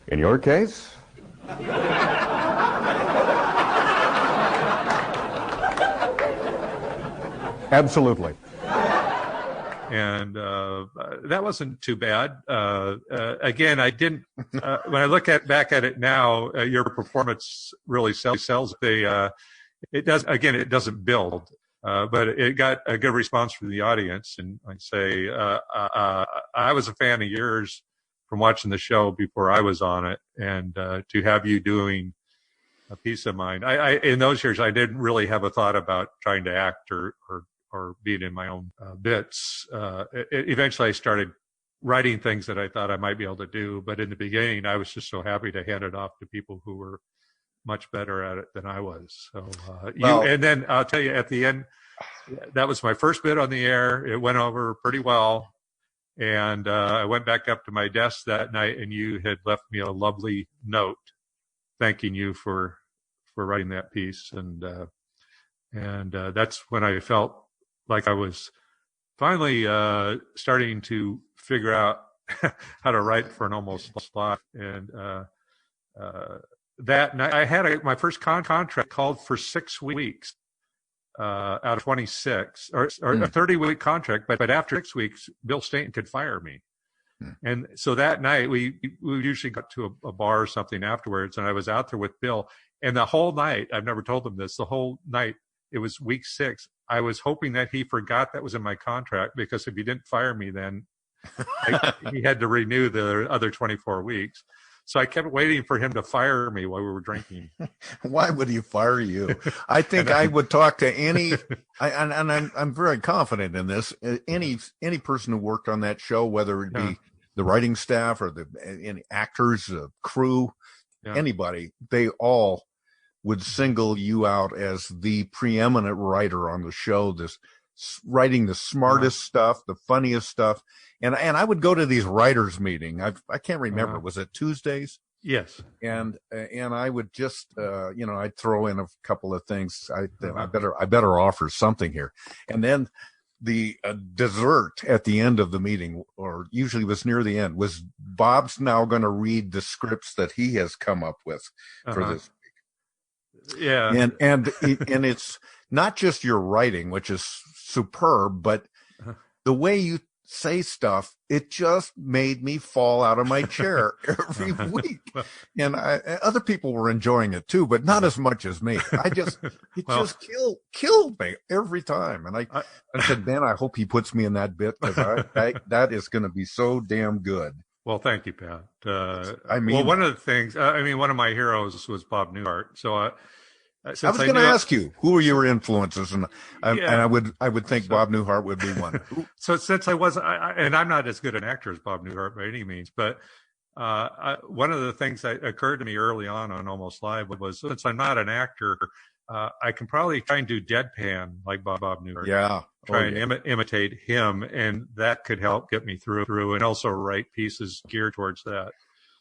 In your case? Absolutely. And that wasn't too bad. Again, I didn't. When I look back at it now, your performance really sells. It does. Again, it doesn't build, but it got a good response from the audience. And I'd say I was a fan of yours from watching the show before I was on it, and to have you doing a piece of mine. I in those years, I didn't really have a thought about trying to act or being in my own bits. Eventually I started writing things that I thought I might be able to do. But in the beginning, I was just so happy to hand it off to people who were much better at it than I was. So and then I'll tell you at the end, that was my first bit on the air. It went over pretty well. And I went back up to my desk that night, and you had left me a lovely note thanking you for writing that piece. And that's when I felt like I was finally starting to figure out how to write for an Almost Live. And that night, I had my first contract called for 6 weeks. out of 26 or a 30-week contract, but after 6 weeks, Bill Staten could fire me. And so that night we usually got to a bar or something afterwards, and I was out there with Bill, and the whole night, I've never told him this, the whole night, it was week 6. I was hoping that he forgot that was in my contract, because if he didn't fire me, then he had to renew the other 24 weeks. So I kept waiting for him to fire me while we were drinking. Why would he fire you? I think I would talk to any, and I'm very confident in this. Any person who worked on that show, whether it be the writing staff or any actors, crew, anybody, they all would single you out as the preeminent writer on the show. This writing the smartest stuff, the funniest stuff. And I would go to these writers' meeting. I can't remember. Was it Tuesdays? Yes. And I would just, I'd throw in a couple of things. I better offer something here. And then the dessert at the end of the meeting, or usually was near the end, was Bob's now going to read the scripts that he has come up with for this week. Yeah. And it's not just your writing, which is superb, but the way you say stuff, it just made me fall out of my chair every week. And other people were enjoying it too, but not as much as me. It just killed me every time. And I said, man, I hope he puts me in that bit, because that is going to be so damn good. Well, thank you, Pat. One of the things, one of my heroes was Bob Newhart. So I was going to ask you, who were your influences? And I would think Bob Newhart would be one. So since and I'm not as good an actor as Bob Newhart by any means, but one of the things that occurred to me early on Almost Live was, since I'm not an actor, I can probably try and do deadpan like Bob Newhart. Yeah. Try and imitate him, and that could help get me through, and also write pieces geared towards that.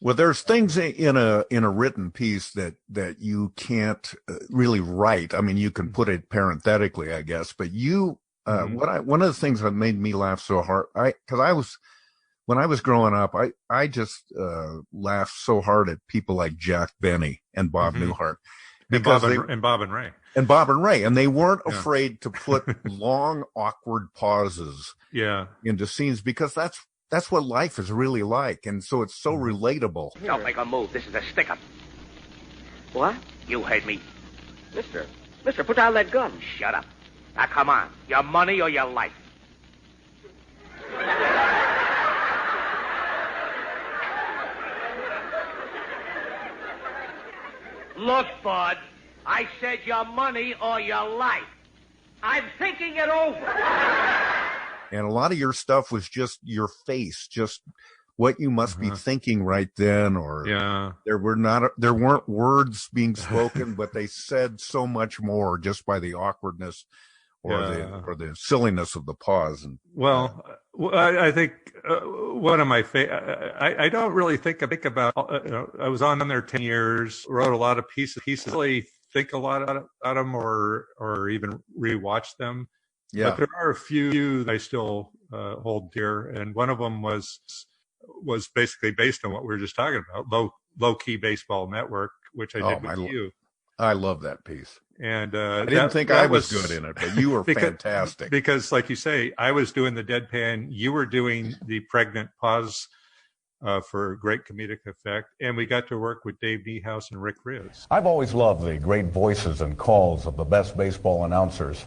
Well, there's things in a written piece that you can't really write. I mean, you can put it parenthetically, I guess, but one of the things that made me laugh so hard, when I was growing up, I just laughed so hard at people like Jack Benny and Bob Newhart. And Bob and Ray. And Bob and Ray. And they weren't afraid to put long, awkward pauses into scenes, because that's what life is really like. And so it's so relatable. Don't make a move. This is a stick-up. What? You heard me. Mister, put down that gun. Shut up. Now, come on. Your money or your life? Look, Bud, I said your money or your life. I'm thinking it over. And a lot of your stuff was just your face, just what you must be thinking right then, or there weren't words being spoken, but they said so much more just by the awkwardness or the silliness of the pause. And I think one of my I don't really think about. I was on there 10 years, wrote a lot of pieces. Really think a lot about them, or even rewatch them. Yeah. But there are a few that I still hold dear, and one of them was basically based on what we were just talking about, low key baseball network, which I did with you. I love that piece. And I didn't think I was good in it, but you were fantastic. Because, like you say, I was doing the deadpan, you were doing the pregnant pause for great comedic effect, and we got to work with Dave Niehaus and Rick Riz. I've always loved the great voices and calls of the best baseball announcers.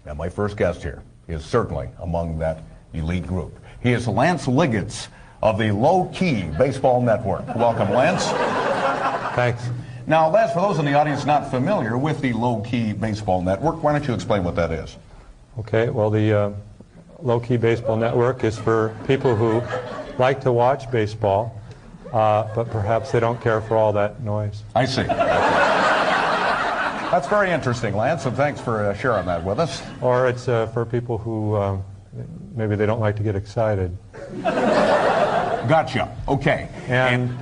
And my first guest here is certainly among that elite group. He is Lance Liggets of the Low Key Baseball Network. Welcome, Lance. Thanks. Now, Lance, for those in the audience not familiar with the Low Key Baseball Network, why don't you explain what that is? Okay, well, the Low Key Baseball Network is for people who like to watch baseball, but perhaps they don't care for all that noise. I see. That's very interesting, Lance, and thanks for sharing that with us. Or it's for people who maybe they don't like to get excited. Gotcha. Okay. And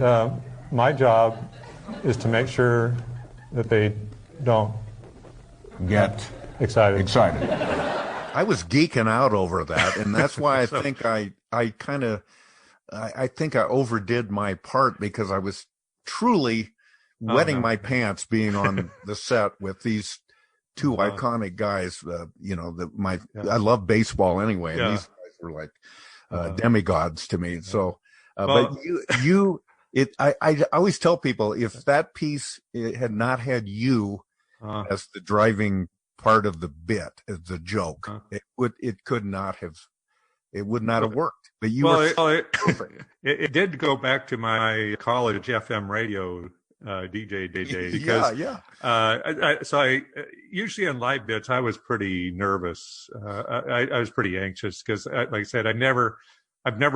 my job is to make sure that they don't get excited. I was geeking out over that, and that's why I think I think I overdid my part, because I was truly wetting my pants being on the set with these two iconic guys. I love baseball anyway, and these guys were like demigods to me. So, but I always tell people, if that piece had not had you as the driving part of the bit, as the joke, it would not have worked. But you were perfect. It did go back to my college FM radio DJ days, because so I usually on live bits I was pretty nervous. I was pretty anxious because, like I said, I've never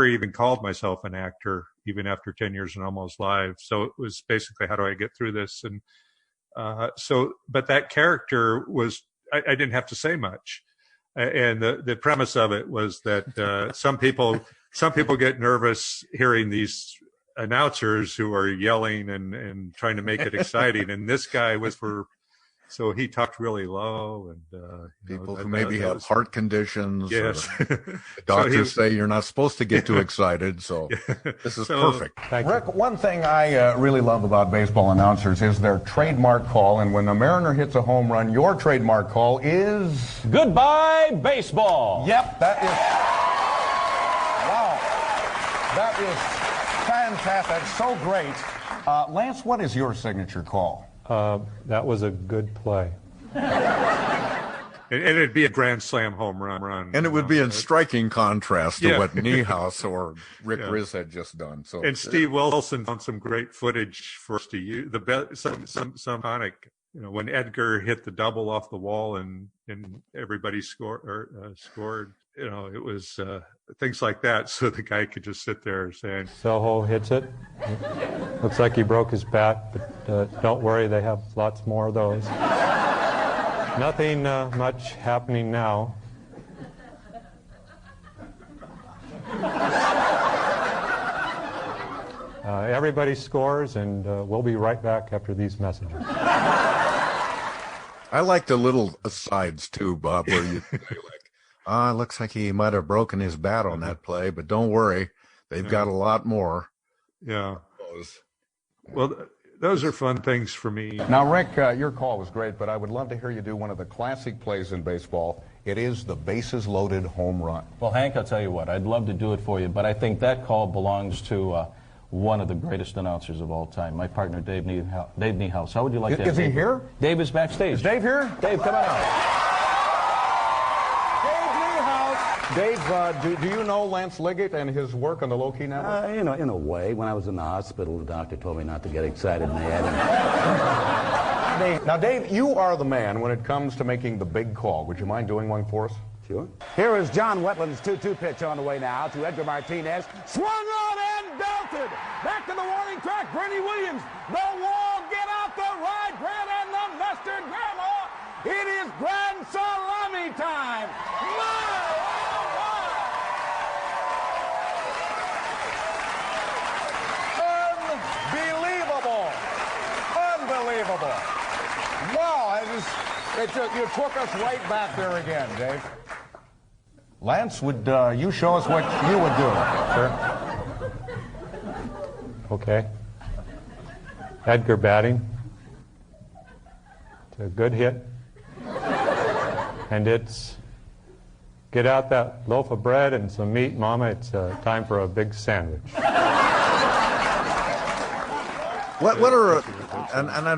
even called myself an actor, even after 10 years and almost live. So it was basically, how do I get through this? And but that character was, I didn't have to say much. And the premise of it was that some people get nervous hearing these announcers who are yelling and trying to make it exciting. And this guy was so he talked really low, and people who maybe have heart conditions. Yes, the doctors say you're not supposed to get too excited. So this is perfect. Rick, one thing I really love about baseball announcers is their trademark call. And when the Mariner hits a home run, your trademark call is goodbye baseball. Yep, that is wow. That is fantastic. So great. Lance, what is your signature call? That was a good play. And it'd be a grand slam home run. And it would be in striking contrast to what Niehaus or Rick Riz had just done. So, and Steve Wilson found some great footage for us to use. Some iconic, when Edgar hit the double off the wall and everybody scored. It was things like that, so the guy could just sit there saying, Soho hits it. Looks like he broke his bat, but don't worry, they have lots more of those. Nothing much happening now. Everybody scores, and we'll be right back after these messages. I like the little asides too, Bob, where you looks like he might have broken his bat on that play, but don't worry, they've got a lot more. Yeah. Well, those are fun things for me. Now, Rick, your call was great, but I would love to hear you do one of the classic plays in baseball. It is the bases-loaded home run. Well, Hank, I'll tell you what, I'd love to do it for you, but I think that call belongs to one of the greatest announcers of all time, my partner, Dave Niehaus. How would you like that? Is he here? Dave is backstage. Is Dave here? Dave, come on out. Dave, do you know Lance Liggett and his work on the Low Key Network? In a way. When I was in the hospital, the doctor told me not to get excited, and they had him. Now, Dave, you are the man when it comes to making the big call. Would you mind doing one for us? Sure. Here is John Wetland's 2-2 pitch on the way now to Edgar Martinez. Swung on and belted. Back to the warning track. Bernie Williams. The wall. Get out the rye bread and the mustard grandma. It is grand salami time. Unbelievable. Wow, you took us right back there again, Dave. Lance, would you show us what you would do? Sure. Okay. Edgar batting. It's a good hit. And it's, get out that loaf of bread and some meat, Mama. It's time for a big sandwich. What are and I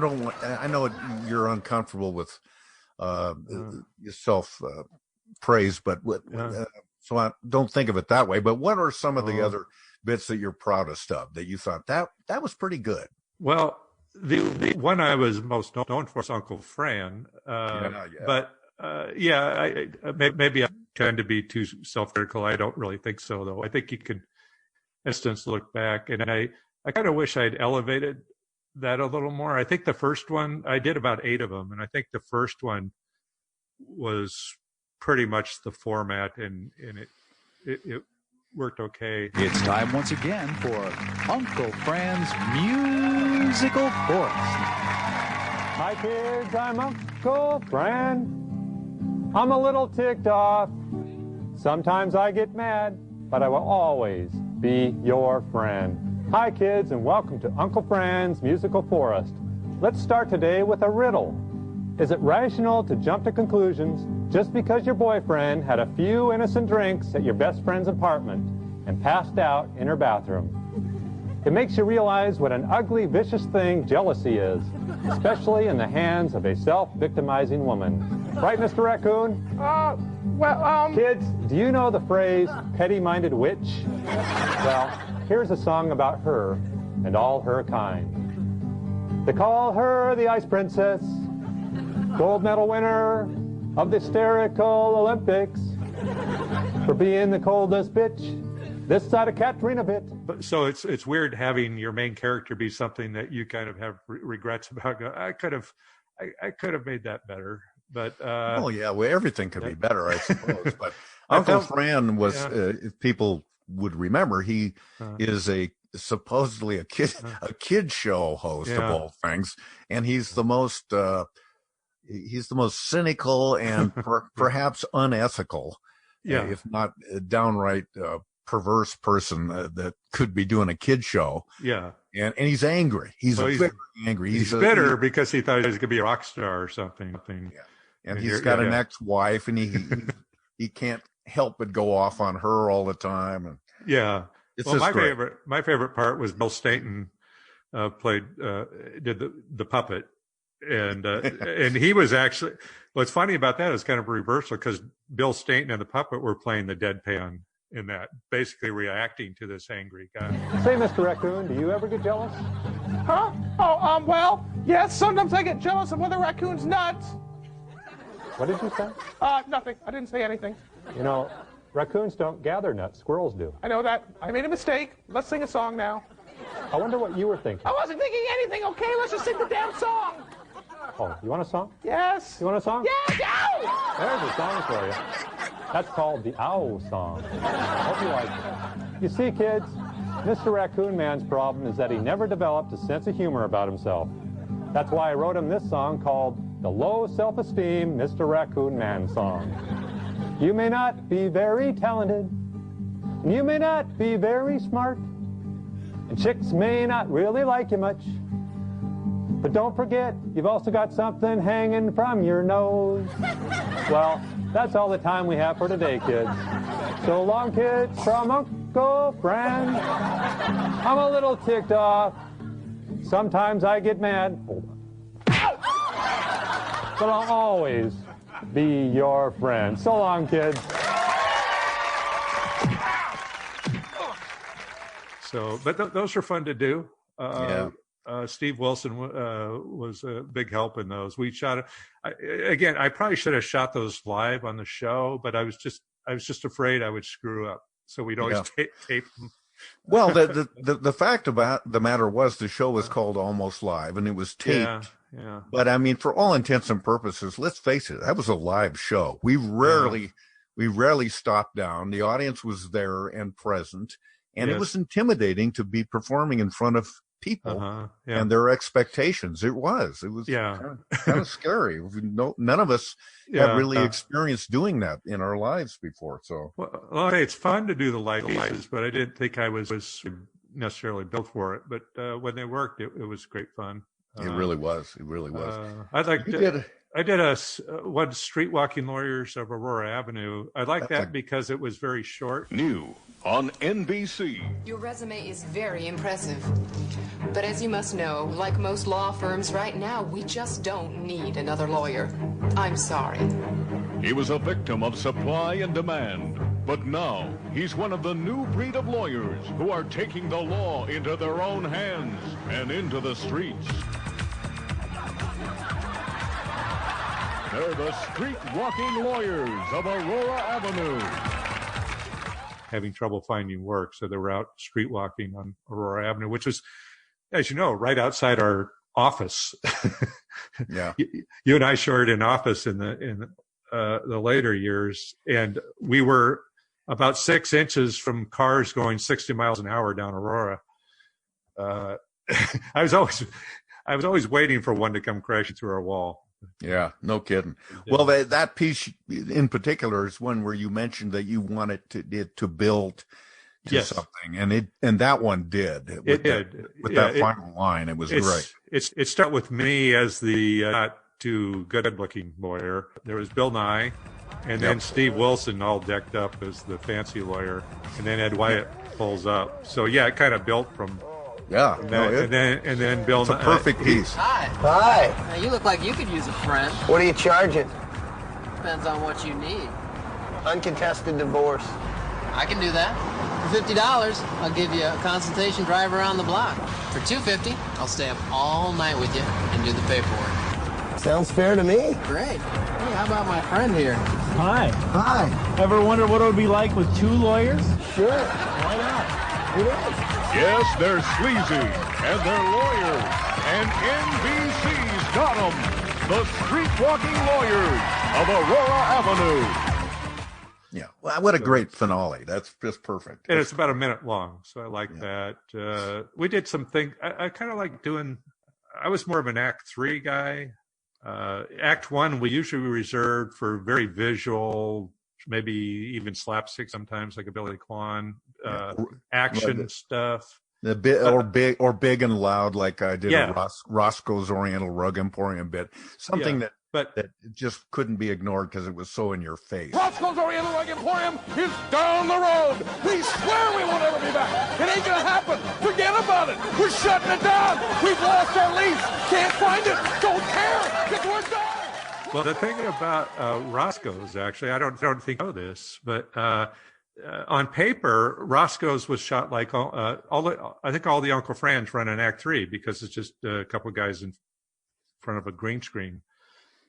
know you're uncomfortable with yourself praise, but so I don't think of it that way. But what are some of the other bits that you're proudest of that you thought that was pretty good? Well, the one I was most known for is Uncle Fran, but maybe I tend to be too self-critical. I don't really think so, though. I think you can, instance, look back, and I kind of wish I'd elevated that a little more. I think the first one, I did about 8 of them, and I think the first one was pretty much the format, and it worked okay. It's time once again for Uncle Fran's Musical Forest. Hi kids, I'm Uncle Fran. I'm a little ticked off. Sometimes I get mad, but I will always be your friend. Hi kids, and welcome to Uncle Fran's Musical Forest. Let's start today with a riddle. Is it rational to jump to conclusions just because your boyfriend had a few innocent drinks at your best friend's apartment and passed out in her bathroom? It makes you realize what an ugly, vicious thing jealousy is, especially in the hands of a self-victimizing woman. Right, Mr. Raccoon? Kids, do you know the phrase, petty-minded witch? Well, here's a song about her and all her kind. They call her the Ice Princess, gold medal winner of the hysterical Olympics, for being the coldest bitch this side of Katrina bit. So it's weird having your main character be something that you kind of have regrets about. I could have made that better. But oh yeah, well everything could be better, I suppose. But Uncle Fran was, if people would remember, he is supposedly a kid show host of all things, and he's the most cynical and perhaps unethical, if not downright perverse person that could be doing a kid show. Yeah. And he's angry. He's very angry. He's bitter because he thought he was going to be a rock star or something. Yeah. And he's got an ex-wife, and he can't help but go off on her all the time. And my favorite part was Bill Stainton did the puppet, and he was actually. What's funny about that is kind of a reversal, because Bill Stainton and the puppet were playing the deadpan in that, basically reacting to this angry guy. Say, Mr. Raccoon, do you ever get jealous? Huh? Oh, well, yes, sometimes I get jealous of whether raccoon's nuts. What did you say? Nothing. I didn't say anything. You know, raccoons don't gather nuts. Squirrels do. I know that. I made a mistake. Let's sing a song now. I wonder what you were thinking. I wasn't thinking anything, okay? Let's just sing the damn song. Oh, you want a song? Yes. You want a song? Yes, ow! There's a song for you. That's called the Ow Song. I hope you like it. You see, kids, Mr. Raccoon Man's problem is that he never developed a sense of humor about himself. That's why I wrote him this song called the Low Self-Esteem Mr. Raccoon Man Song. You may not be very talented, and you may not be very smart, and chicks may not really like you much. But don't forget, you've also got something hanging from your nose. Well, that's all the time we have for today, kids. So long, kids, from Uncle Fran. I'm a little ticked off. Sometimes I get mad. But I'll always be your friend. So long, kids. So, but those are fun to do. Steve Wilson was a big help in those. We shot it again. I probably should have shot those live on the show, but I was just afraid I would screw up. So we'd always tape them. Well, the fact about the matter was the show was called Almost Live, and it was taped. Yeah. But I mean, for all intents and purposes, let's face it, that was a live show. We rarely stopped down. The audience was there and present, and it was intimidating to be performing in front of people and their expectations. It was kind of scary. None of us have really experienced doing that in our lives before. So, well, it's fun to do the live pieces, but I didn't think I was necessarily built for it. But when they worked, it was great fun. It really was. It really was. I did one Street Walking Lawyers of Aurora Avenue. I like that because it was very short. New on NBC. Your resume is very impressive. But as you must know, like most law firms right now, we just don't need another lawyer. I'm sorry. He was a victim of supply and demand. But now, he's one of the new breed of lawyers who are taking the law into their own hands and into the streets. They're the street-walking lawyers of Aurora Avenue. Having trouble finding work, so they were out street walking on Aurora Avenue, which was, as you know, right outside our office. Yeah, you and I shared an office in the later years, and we were about 6 inches from cars going 60 miles an hour down Aurora. I was always waiting for one to come crashing through our wall. Yeah, no kidding. Well, that piece in particular is one where you mentioned that you wanted it to build to something, and that one did. It did with that final line. It was great. It started with me as the to good-looking lawyer. There was Bill Nye, and then Steve Wilson all decked up as the fancy lawyer, and then Ed Wyatt pulls up. So yeah, it kind of built from. Yeah, and then Bill. It's a perfect piece. Hi. Now, you look like you could use a friend. What are you charging? Depends on what you need. Uncontested divorce. I can do that. For $50, I'll give you a consultation drive around the block. For $250, I'll stay up all night with you and do the paperwork. Sounds fair to me. Great. Hey, how about my friend here? Hi. Hi. Ever wonder what it would be like with 2 lawyers? Sure. Why not? It is. Yes, they're sleazy, and they're lawyers, and NBC's got them, the street-walking lawyers of Aurora Avenue. Yeah, well, what a great finale. That's just perfect. And it's about a minute long, so I like that. We did some things. I kind of like doing, I was more of an Act 3 guy. Act 1, we usually reserved for very visual, maybe even slapstick sometimes, like a Billy Kwan, action stuff. The bit or big and loud, like I did a Roscoe's Oriental Rug Emporium bit. Something that just couldn't be ignored because it was so in your face. Roscoe's Oriental Rug Emporium is down the road. We swear we won't ever be back. It ain't gonna happen. Forget about it. We're shutting it down. We've lost our lease. Can't find it. Don't care. Because we're done. Well, the thing about Roscoe's, actually, I don't think I know this, but on paper, Roscoe's was shot like I think all the Uncle Fran's run in Act 3 because it's just a couple of guys in front of a green screen.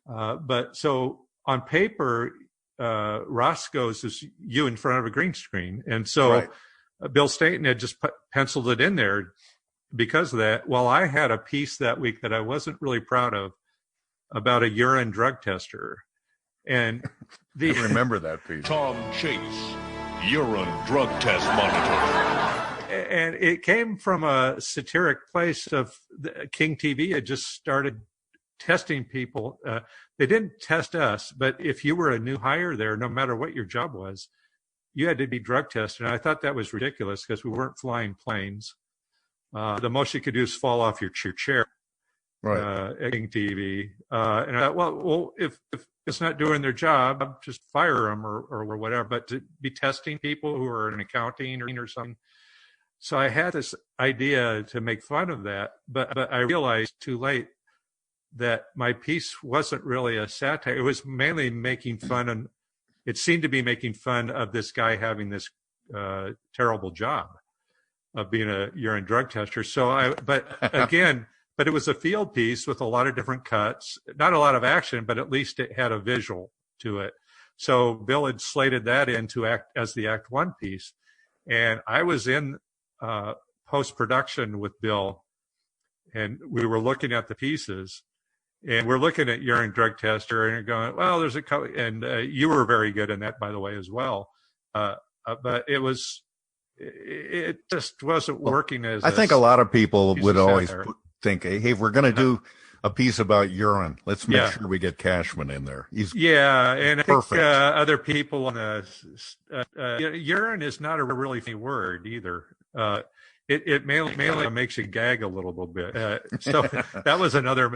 But so on paper, Roscoe's is you in front of a green screen. And so Bill Staton had just penciled it in there because of that. Well, I had a piece that week that I wasn't really proud of about a urine drug tester. And I remember that piece. Tom Chase, urine drug test monitor. And it came from a satiric place of King TV had just started testing people. They didn't test us, but if you were a new hire there, no matter what your job was, you had to be drug tested. And I thought that was ridiculous because we weren't flying planes. The most you could do is fall off your chair. At King TV. And I thought, well, if it's not doing their job, just fire them or whatever. But to be testing people who are in accounting or something. So I had this idea to make fun of that, but I realized too late that my piece wasn't really a satire. It was mainly making fun, and it seemed to be making fun of this guy having this terrible job of being a urine drug tester. So but it was a field piece with a lot of different cuts, not a lot of action, but at least it had a visual to it. So Bill had slated that in to act as the Act 1 piece. And I was in post-production with Bill, and we were looking at the pieces. And we're looking at urine drug tester and you're going, well, there's a couple, and you were very good in that, by the way, as well. But it just wasn't working as I think a lot of people would always think, hey, if we're going to do a piece about urine, let's make sure we get Cashman in there. He's and perfect. I think other people on the urine is not a really funny word either. It mainly makes you gag a little bit. So that was another,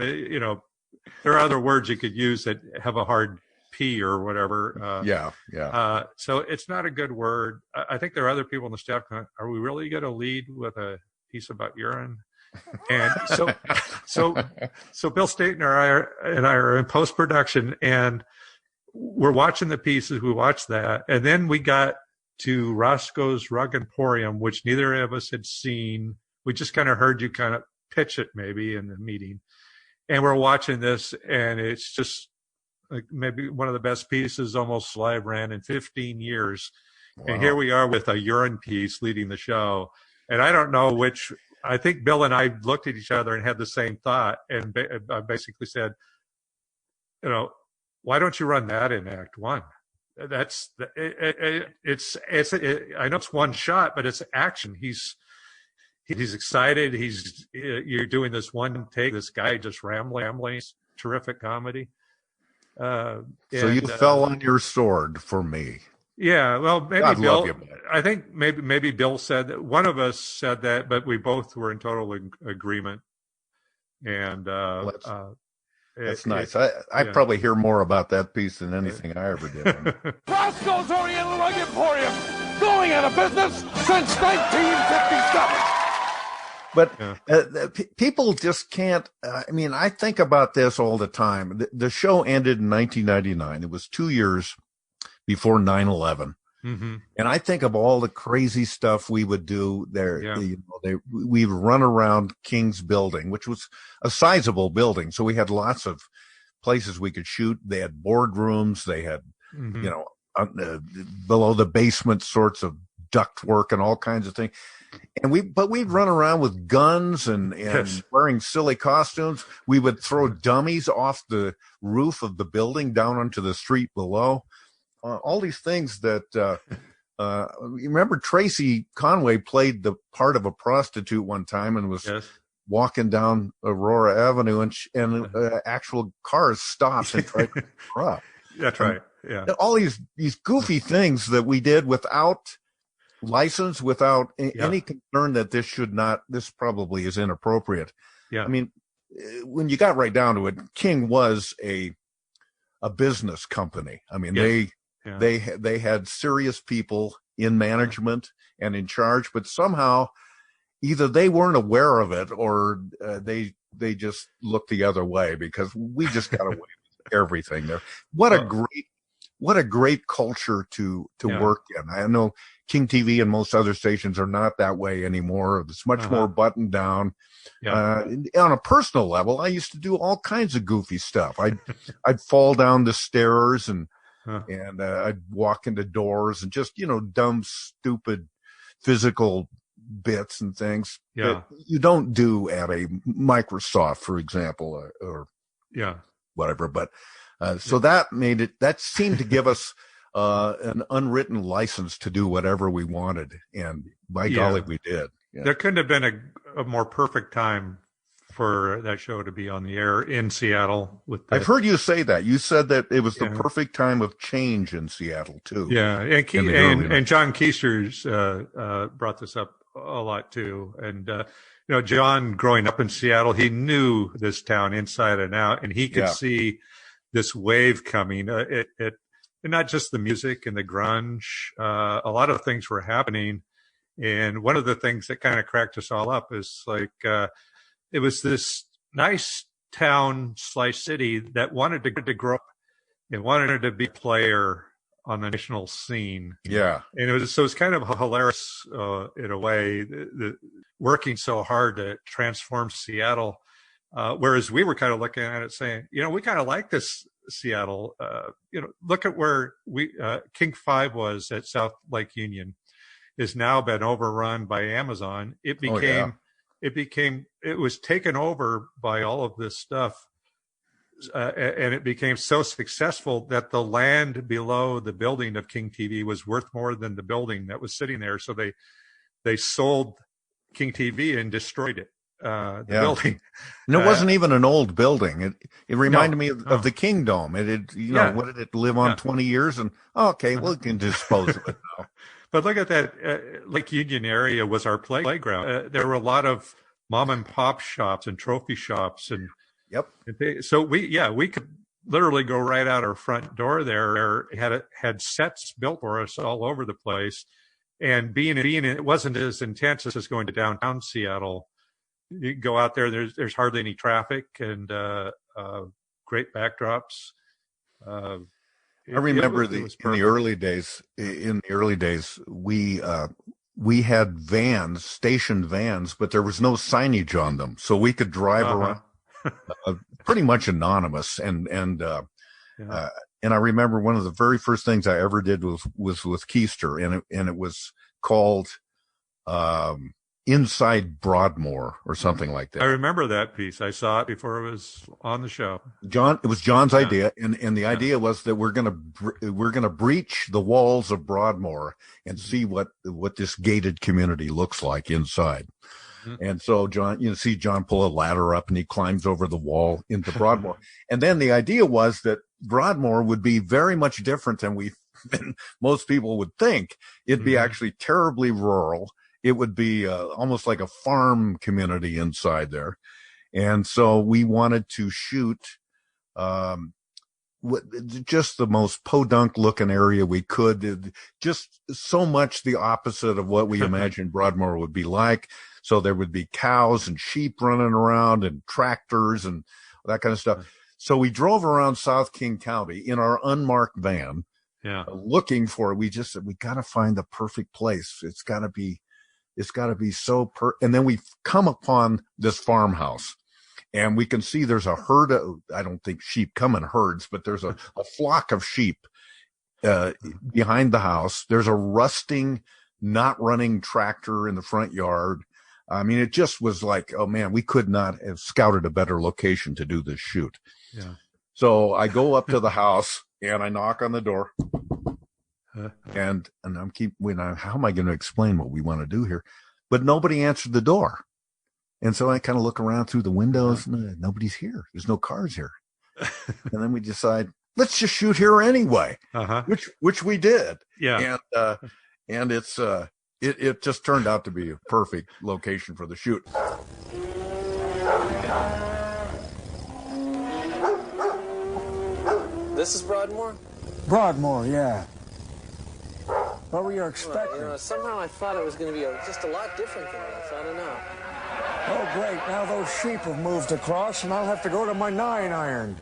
there are other words you could use that have a hard P or whatever. So it's not a good word. I think there are other people on the staff going, are we really going to lead with a piece about urine? And so Bill Staton and I are in post-production, and we're watching the pieces. We watched that, and then we got to Roscoe's Rug Emporium, which neither of us had seen. We just kind of heard you kind of pitch it maybe in the meeting, and we're watching this, and it's just like maybe one of the best pieces almost live ran in 15 years. Wow. And here we are with a urine piece leading the show, and I don't know which. I think Bill and I looked at each other and had the same thought, and I basically said, why don't you run that in Act 1? That's it's I know it's one shot, but it's action. He's excited. You're doing this one take. This guy just rambling. Terrific comedy. So you fell on your sword for me. Yeah, well, maybe God Bill. love you, I think maybe Bill said that. One of us said that, but we both were in total agreement. And That's nice. I probably hear more about that piece than anything I ever did. Roscoe's Oriental Rug Emporium, going out of business since 1957. But people just can't. I mean, I think about this all the time. The show ended in 1999. It was 2 years before 9/11. Mm-hmm. And I think of all the crazy stuff we would do there. Yeah. We'd run around King's building, which was a sizable building. So we had lots of places we could shoot. They had boardrooms. They had, below the basement sorts of duct work and all kinds of things. And we'd run around with guns and wearing silly costumes. We would throw dummies off the roof of the building down onto the street below. All these things that, you remember Tracy Conway played the part of a prostitute one time and was walking down Aurora Avenue and actual cars stopped and tried to her up. That's right. Yeah. All these goofy things that we did without license, without any concern that this probably is inappropriate. Yeah. I mean, when you got right down to it, King was a business company. I mean, they had serious people in management and in charge, but somehow either they weren't aware of it or they just looked the other way because we just got away with everything there. What a great culture to work in. I know King TV and most other stations are not that way anymore. It's much more buttoned down. On a personal level, I used to do all kinds of goofy stuff. I'd fall down the stairs and I'd walk into doors and just, dumb, stupid physical bits and things that you don't do at a Microsoft, for example, or whatever. But so that seemed to give us an unwritten license to do whatever we wanted. And by golly, we did. Yeah. There couldn't have been a more perfect time for that show to be on the air in Seattle. I've heard you say that. You said that it was the perfect time of change in Seattle too. Yeah, and John Keister's brought this up a lot too. And John, growing up in Seattle, he knew this town inside and out, and he could see this wave coming. And not just the music and the grunge. A lot of things were happening, and one of the things that kind of cracked us all up is like. It was this nice town / city that wanted to grow up and wanted to be a player on the national scene. Yeah. And it's kind of hilarious in a way, working so hard to transform Seattle. Whereas we were kind of looking at it saying, we kind of like this Seattle. Look at where King 5 was at South Lake Union, has now been overrun by Amazon. It was taken over by all of this stuff. And it became so successful that the land below the building of King TV was worth more than the building that was sitting there. So they sold King TV and destroyed it, the building. And it wasn't even an old building. It reminded me of the Kingdom. What did it live on 20 years? And we can dispose of it now. But look at that, Lake Union area was our playground. There were a lot of mom and pop shops and trophy shops, and so we could literally go right out our front door there. Had sets built for us all over the place, and being it wasn't as intense as going to downtown Seattle. You go out there, there's hardly any traffic, and great backdrops. I remember in the early days, we had vans, station vans, but there was no signage on them. So we could drive around pretty much anonymous. And I remember one of the very first things I ever did was with Keister, and it was called, Inside Broadmoor or something like that. I remember that piece. I saw it before it was on the show. It was John's idea, and the idea was that we're gonna breach the walls of Broadmoor and see what this gated community looks like inside. Mm-hmm. And so John pull a ladder up and he climbs over the wall into Broadmoor. And then the idea was that Broadmoor would be very much different than most people would think. It'd be actually terribly rural. It would be almost like a farm community inside there. And so we wanted to shoot just the most podunk looking area we could. Just so much the opposite of what we imagined Broadmoor would be like. So there would be cows and sheep running around and tractors and that kind of stuff. So we drove around South King County in our unmarked van, looking for it. We said, we got to find the perfect place. It's got to be so and then we come upon this farmhouse. And we can see there's a herd of, I don't think sheep come in herds, but there's a flock of sheep behind the house. There's a rusting, not running tractor in the front yard. I mean, it just was like, oh man, we could not have scouted a better location to do this shoot. Yeah. So I go up to the house and I knock on the door. And I'm how am I going to explain what we want to do here? But nobody answered the door. And so I kind of look around through the windows. Nobody's here. There's no cars here. And then we decide, let's just shoot here anyway, which we did. Yeah. And it's it just turned out to be a perfect location for the shoot. This is Broadmoor? Broadmoor, yeah. What were you expecting? Well, somehow I thought it was going to be just a lot different than this. I don't know. Oh, great. Now those sheep have moved across, and I'll have to go to my 9-iron.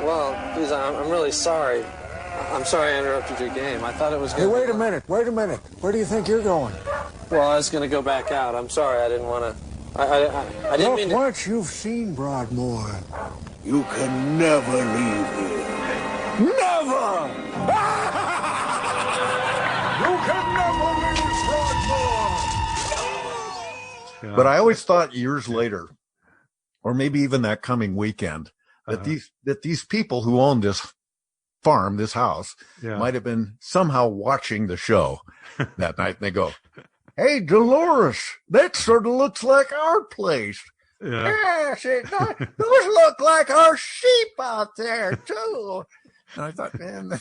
Well, please, I'm really sorry. I'm sorry I interrupted your game. I thought it was going to... Hey, wait a minute. Where do you think you're going? Well, I was going to go back out. I'm sorry. I didn't want to... I didn't mean to... Once you've seen Broadmoor, You can never leave here. never! You can never leave Broadmoor. But I always thought years later, or maybe even that coming weekend, that these people who owned this farm, this house, might have been somehow watching the show that night. And they go, "Hey, Dolores, that sort of looks like our place." Yes, those look like our sheep out there too. And I thought, man,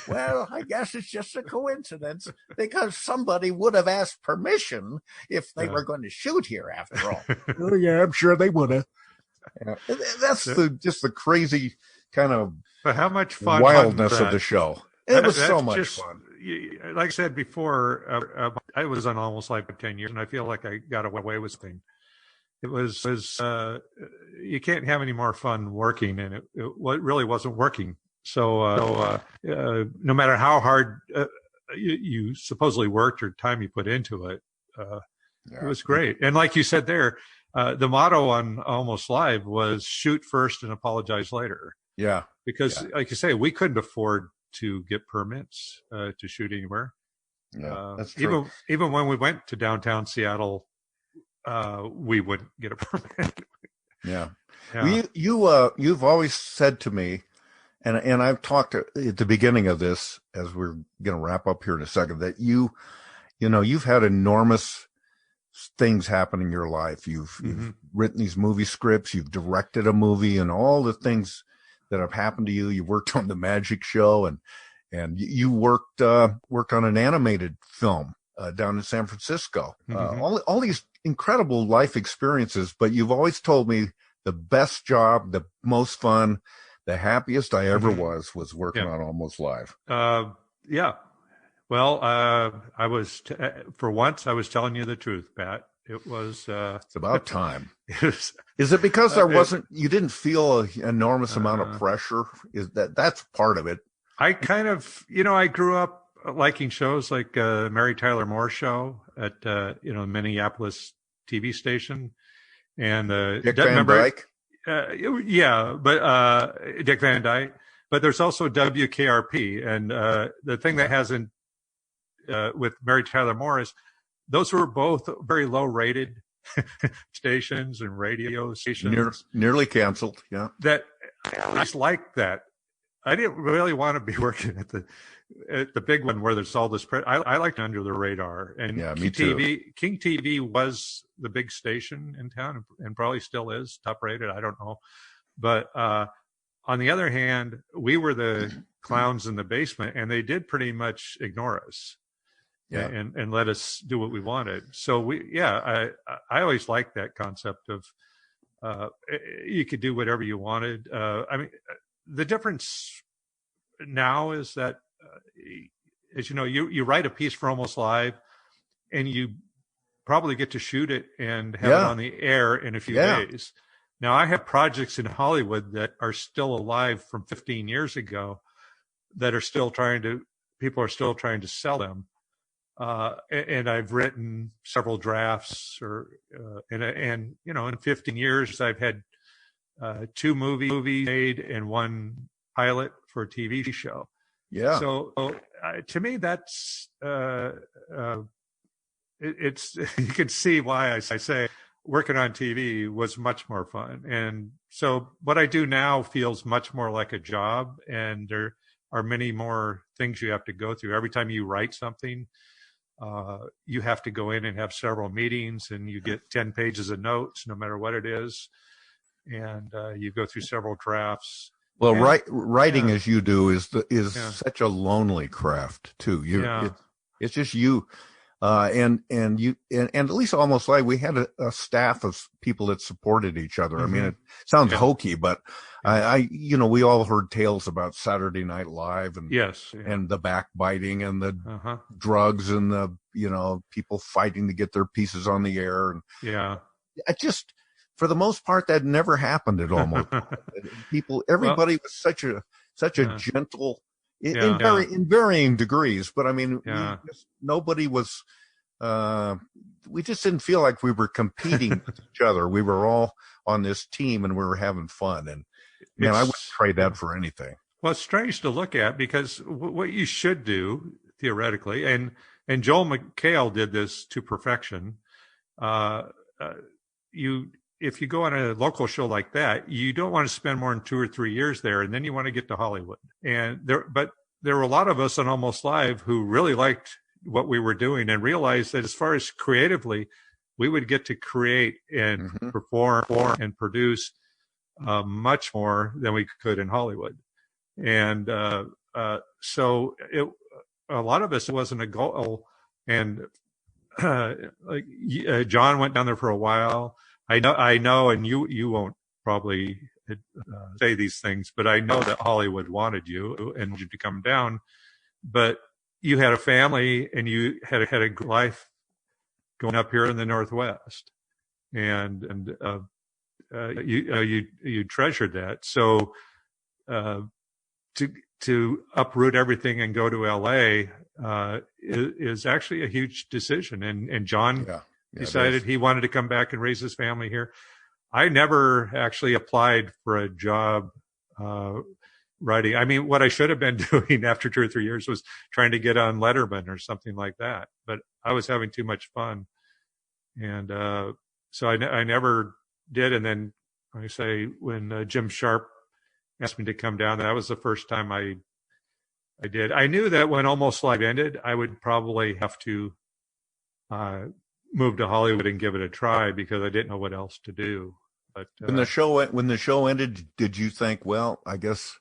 well, I guess it's just a coincidence because somebody would have asked permission if they were going to shoot here after all. Oh, yeah, I'm sure they would have. Yeah. That's just the crazy kind of but how much fun wildness of the show. It was so much fun. Like I said before, I was on Almost Live for 10 years, and I feel like I got away with things. It was you can't have any more fun working, and it really wasn't working. So no matter how hard you supposedly worked or time you put into it, it was great. And like you said there, the motto on Almost Live was shoot first and apologize later. Yeah. Because like you say, we couldn't afford to get permits to shoot anywhere. Yeah, that's true. Even when we went to downtown Seattle, we wouldn't get a permit. Yeah. You've always said to me, and I've talked at the beginning of this, as we're going to wrap up here in a second, that you've had enormous things happen in your life. You've written these movie scripts, you've directed a movie, and all the things that have happened to you. You worked on the Magic Show, and you worked on an animated film down in San Francisco. All these incredible life experiences, but you've always told me the best job, the most fun, the happiest I ever was working on Almost Live. Yeah. Well, I was, for once, I was telling you the truth, Pat. It was, it's about time. Is it because you didn't feel an enormous amount of pressure? That's part of it? I kind of, I grew up liking shows like Mary Tyler Moore show at Minneapolis TV station, and Dick Van Dyke. Dick Van Dyke. But there's also WKRP, and the thing that hasn't with Mary Tyler Moore is those were both very low rated stations and radio stations, nearly canceled. Yeah, that I just liked that. I didn't really want to be working at the big one where there's all this. I liked Under the Radar, and me too. King TV was the big station in town, and probably still is top rated. I don't know, but on the other hand, we were the clowns in the basement, and they did pretty much ignore us, and let us do what we wanted. So I always liked that concept of you could do whatever you wanted. I mean, the difference now is that, as you know, you write a piece for Almost Live, and you probably get to shoot it and have it on the air in a few days. Now, I have projects in Hollywood that are still alive from 15 years ago that are still people are still trying to sell them. And I've written several drafts, and you know, in 15 years, I've had 2 movies made and 1 pilot for a TV show. Yeah. So to me, that's it's you can see why I say working on TV was much more fun. And so what I do now feels much more like a job, and there are many more things you have to go through. Every time you write something, you have to go in and have several meetings, and you get 10 pages of notes, no matter what it is. And you go through several drafts. Well, writing as you do is such a lonely craft too. It's just you. And at least Almost Like we had a staff of people that supported each other. I mean, it sounds hokey, but we all heard tales about Saturday Night Live and and the backbiting and the drugs and the people fighting to get their pieces on the air. And I just, for the most part, that never happened at Almost. Everybody was such a gentle. In varying degrees, but I mean, nobody was. We just didn't feel like we were competing with each other. We were all on this team, and we were having fun. And man, I wouldn't trade that for anything. Well, it's strange to look at, because what you should do theoretically, and Joel McHale did this to perfection. If you go on a local show like that, you don't want to spend more than 2 or 3 years there, and then you want to get to Hollywood. But there were a lot of us on Almost Live who really liked what we were doing and realized that as far as creatively, we would get to create and perform and produce much more than we could in Hollywood. And so a lot of us, it wasn't a goal. And John went down there for a while. I know, and you won't probably say these things, but I know that Hollywood wanted you and you to come down, but you had a family and you had a life going up here in the Northwest, and you treasured that. So to uproot everything and go to LA is actually a huge decision. And John decided he wanted to come back and raise his family here. I never actually applied for a job writing. I mean, what I should have been doing after 2 or 3 years was trying to get on Letterman or something like that. But I was having too much fun. And so I never did. And then, like I say, when Jim Sharp asked me to come down, that was the first time I did. I knew that when Almost Live ended, I would probably have to move to Hollywood and give it a try, because I didn't know what else to do. But when the show ended, did you think, well, I guess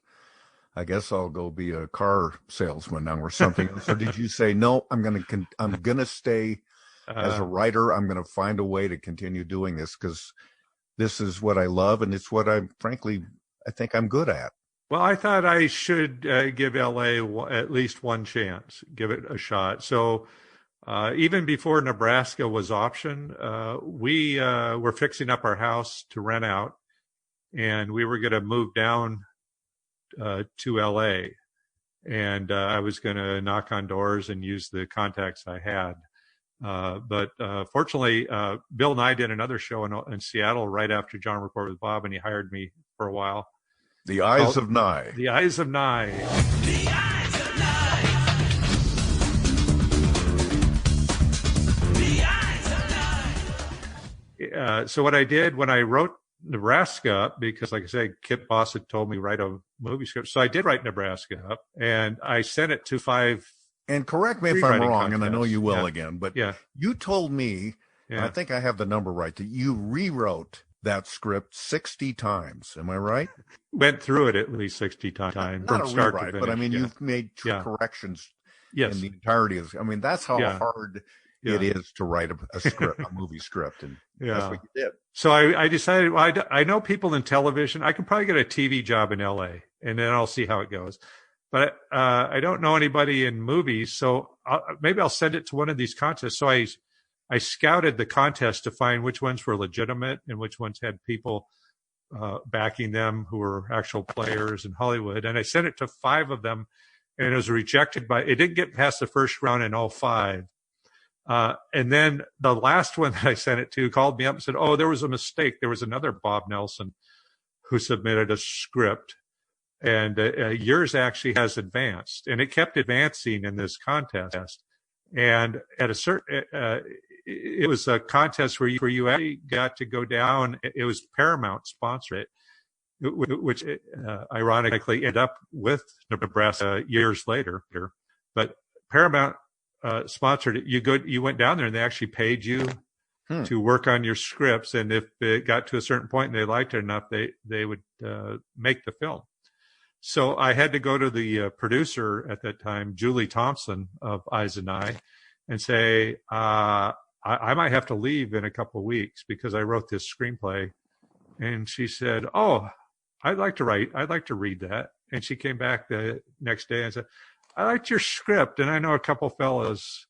I'll go be a car salesman now or something? So did you say, no, I'm gonna stay as a writer. I'm gonna find a way to continue doing this, because this is what I love, and it's what I think I'm good at. Well, I thought I should give LA at least one chance, give it a shot. So even before Nebraska was optioned, we were fixing up our house to rent out, and we were going to move down to LA, and I was going to knock on doors and use the contacts I had. But fortunately, Bill Nye did another show in Seattle right after John Report with Bob, and he hired me for a while. The Eyes of Nye. The Eyes of Nye. The Eyes of Nye. The Eyes of Nye. So what I did when I wrote Nebraska up, because like I said, Kip Boss had told me write a movie script. So I did write Nebraska up, and I sent it to 5. And correct me if I'm wrong, and I know you will again, but yeah. You told me, and I think I have the number right, that you rewrote that script 60 times. Am I right? Went through it at least 60 times. Not from a start rewrite, to but I finish. mean, you've made corrections in the entirety of. I mean, that's how hard it is to write a script, a movie script, and that's what you did. So I decided, well, I know people in television. I can probably get a TV job in LA, and then I'll see how it goes. But I don't know anybody in movies, so maybe I'll send it to one of these contests. So I scouted the contest to find which ones were legitimate and which ones had people backing them who were actual players in Hollywood. And I sent it to 5 of them, and it was rejected it didn't get past the first round in all 5. And then the last one that I sent it to called me up and said, oh, there was a mistake. There was another Bob Nelson who submitted a script, and yours actually has advanced. And it kept advancing in this contest. And at a certain, it was a contest where you actually got to go down. It was Paramount sponsored it, which ironically ended up with Nebraska years later. But Paramount sponsored it. You went down there and they actually paid you to work on your scripts. And if it got to a certain point and they liked it enough, they would make the film. So I had to go to the producer at that time, Julie Thompson of Eyes and I, and say, I might have to leave in a couple of weeks because I wrote this screenplay. And she said, oh, I'd like to read that. And she came back the next day and said, I liked your script, and I know a couple fellas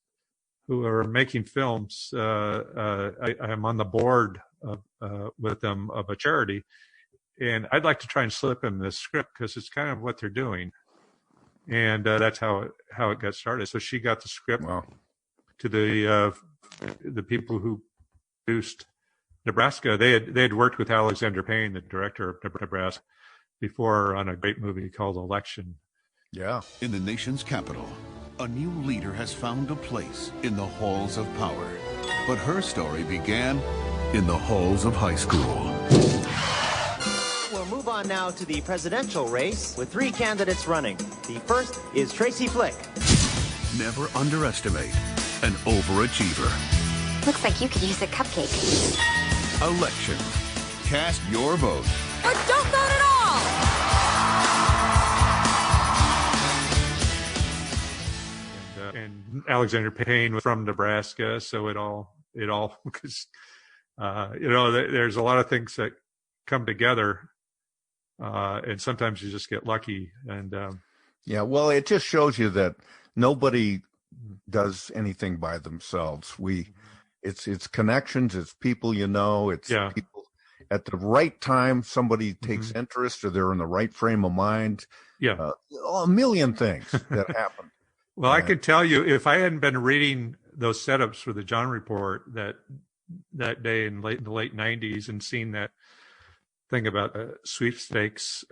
who are making films. I'm on the board with them of a charity, and I'd like to try and slip them this script because it's kind of what they're doing. And that's how it got started. So she got the script to the people who produced Nebraska. They had worked with Alexander Payne, the director of Nebraska, before on a great movie called Election. Yeah. In the nation's capital, a new leader has found a place in the halls of power. But her story began in the halls of high school. We'll move on now to the presidential race with 3 candidates running. The first is Tracy Flick. Never underestimate an overachiever. Looks like you could use a cupcake. Election. Cast your vote. Or don't vote at all! And Alexander Payne was from Nebraska, so it all because there's a lot of things that come together, and sometimes you just get lucky. And well, it just shows you that nobody does anything by themselves. It's connections, it's people it's people at the right time. Somebody takes interest, or they're in the right frame of mind. A million things that happen. Well, I can tell you, if I hadn't been reading those setups for the John Report that day in the late 90s and seen that thing about sweepstakes,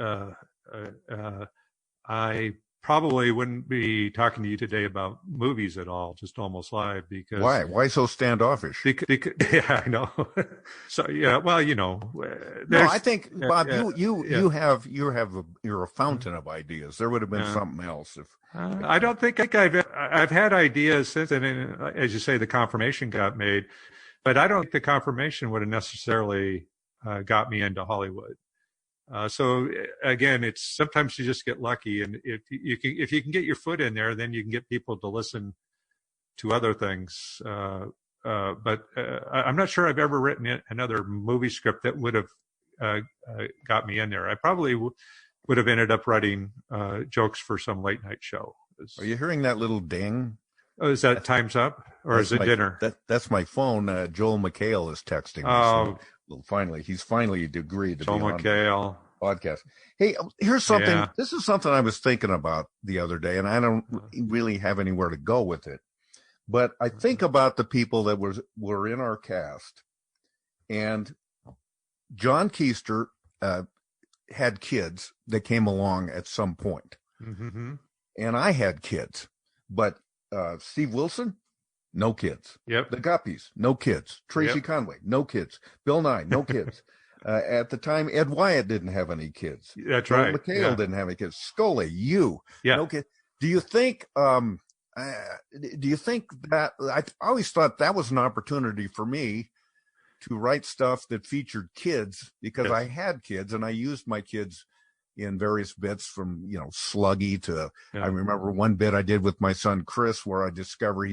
I probably wouldn't be talking to you today about movies at all, just almost live. Because why so standoffish? Because yeah, I know. So well, no, I think Bob, you're a fountain of ideas. There would have been something else if. I don't think I've had ideas since, and as you say, the confirmation got made, but I don't think the confirmation would have necessarily got me into Hollywood. So again, it's sometimes you just get lucky, and if you can get your foot in there, then you can get people to listen to other things. But I'm not sure I've ever written another movie script that would have got me in there. I probably would have ended up writing jokes for some late night show. Are you hearing that little ding? Oh, is that time's up, or is it dinner? That's my phone. Joel McHale is texting me. Oh, well, he's finally agreed to Joel be on McHale the podcast. Hey, here's something. Yeah. This is something I was thinking about the other day, and I don't really have anywhere to go with it. But I think about the people that were in our cast, and John Keister had kids that came along at some point. Mm-hmm. And I had kids, but Steve Wilson, no kids. Yep. The Guppies, no kids. Tracy Conway, no kids. Bill Nye, no kids. At the time, Ed Wyatt didn't have any kids. That's right. McHale didn't have any kids. Scully, no kids. Do you think that I always thought that was an opportunity for me to write stuff that featured kids, because I had kids and I used my kids in various bits, from Sluggy to I remember one bit I did with my son Chris where I discover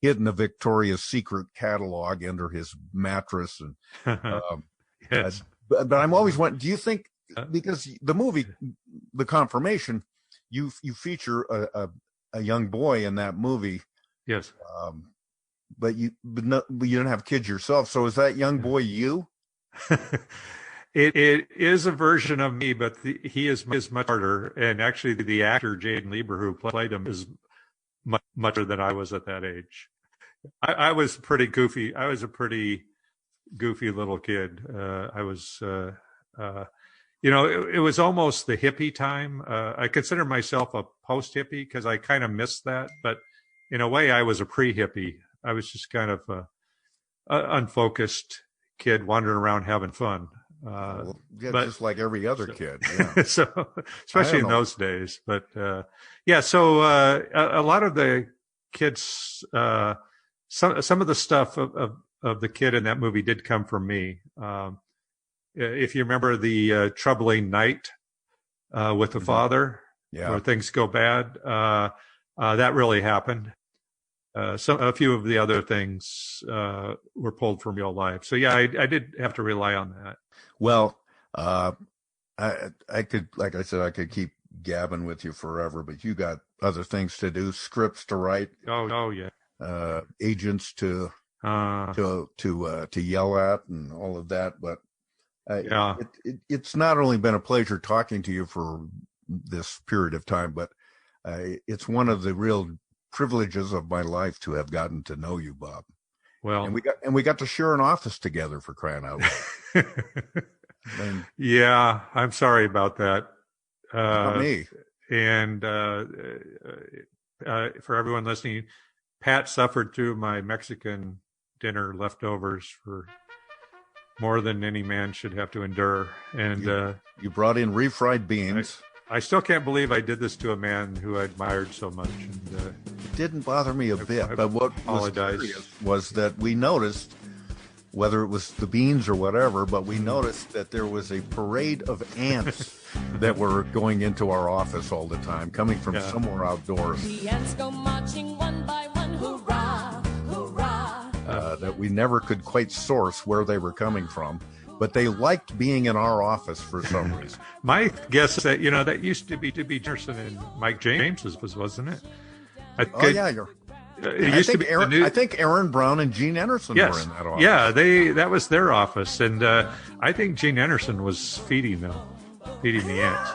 hidden a Victoria's Secret catalog under his mattress. And yes. But I'm always wondering, do you think, because the movie, The Confirmation, you feature a young boy in that movie. Yes. But you don't have kids yourself. So is that young boy you? It is a version of me, but he is much harder. And actually, the actor Jaden Lieber, who played him, is much older than I was at that age. I was pretty goofy. I was a pretty goofy little kid. I was, it was almost the hippie time. I consider myself a post-hippie because I kind of missed that. But in a way, I was a pre-hippie. I was just kind of a unfocused kid wandering around having fun. But just like every other kid. Yeah. So, especially in those days. But so a lot of the kids, some of the stuff of the kid in that movie did come from me. If you remember the troubling night with the father, where things go bad, that really happened. A few of the other things were pulled from real life. So I did have to rely on that. Well, I could, like I said, I could keep gabbing with you forever, but you got other things to do, scripts to write. Oh yeah. Agents to yell at and all of that. But it's not only been a pleasure talking to you for this period of time, but it's one of the real privileges of my life to have gotten to know you, Bob. Well, and we got to share an office together, for crying out loud. Yeah, I'm sorry about that. Not me. And for everyone listening, Pat suffered through my Mexican dinner leftovers for more than any man should have to endure. And you brought in refried beans. I still can't believe I did this to a man who I admired so much. And, it didn't bother me a bit, but what was curious was that we noticed, whether it was the beans or whatever, but we noticed that there was a parade of ants that were going into our office all the time, coming from somewhere outdoors. The ants go marching one by one, hurrah, hurrah. That we never could quite source where they were coming from. But they liked being in our office for some reason. My guess is that, that used to be Anderson and Mike James's, wasn't it? I think Aaron Brown and Gene Anderson were in that office. Yeah, that was their office. And I think Gene Anderson was feeding the ants.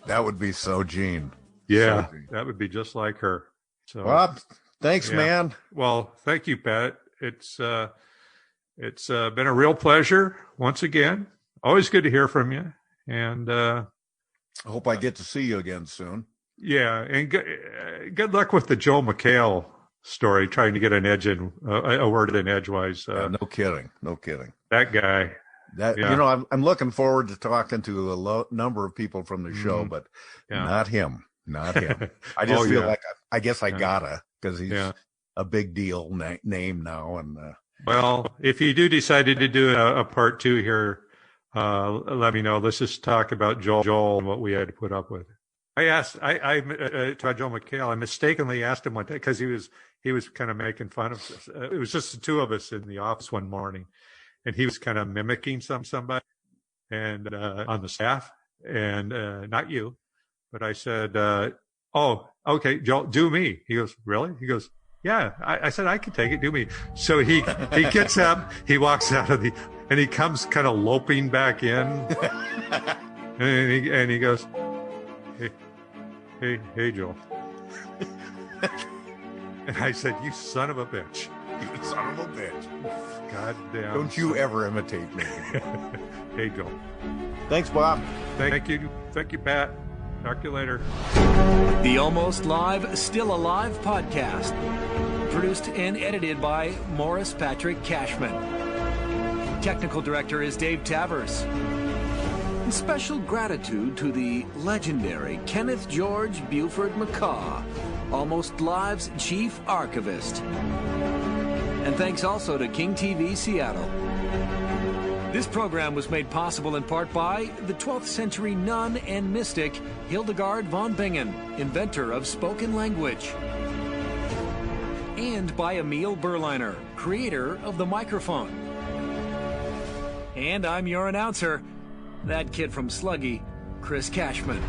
That would be so Gene. Yeah, so Gene. That would be just like her. So, Bob, thanks, man. Well, thank you, Pat. It's been a real pleasure once again. Always good to hear from you. And I hope I get to see you again soon. Yeah, and good luck with the Joel McHale story, trying to get an edge in, a word in edgewise. No kidding. That guy. I'm looking forward to talking to a number of people from the show, but not him. I just feel like I guess I gotta, because he's a big deal name now. And well, if you do decide to do a part 2 here, let me know. Let's just talk about Joel and what we had to put up with. I asked to Joel McHale. I mistakenly asked him one day because he was kind of making fun of us. It was just the two of us in the office one morning, and he was kind of mimicking somebody and on the staff, and not you. But I said, "Oh, okay, Joel, do me." He goes, "Really?" He goes, "Yeah." I said, "I can take it. Do me." So he gets up, he walks out of and he comes kind of loping back in, and he goes, Hey, Joel. And I said, "You son of a bitch." You son of a bitch. God damn. Don't you ever imitate me. Hey, Joel. Thanks, Bob. Thank you, Pat. Talk to you later. The Almost Live, Still Alive podcast. Produced and edited by Morris Patrick Cashman. Technical director is Dave Tavers. And special gratitude to the legendary Kenneth George Buford McCaw, Almost Live's chief archivist. And thanks also to King TV Seattle. This program was made possible in part by the 12th century nun and mystic Hildegard von Bingen, inventor of spoken language. and by Emil Berliner, creator of the microphone. And I'm your announcer, that kid from Sluggy, Chris Cashman.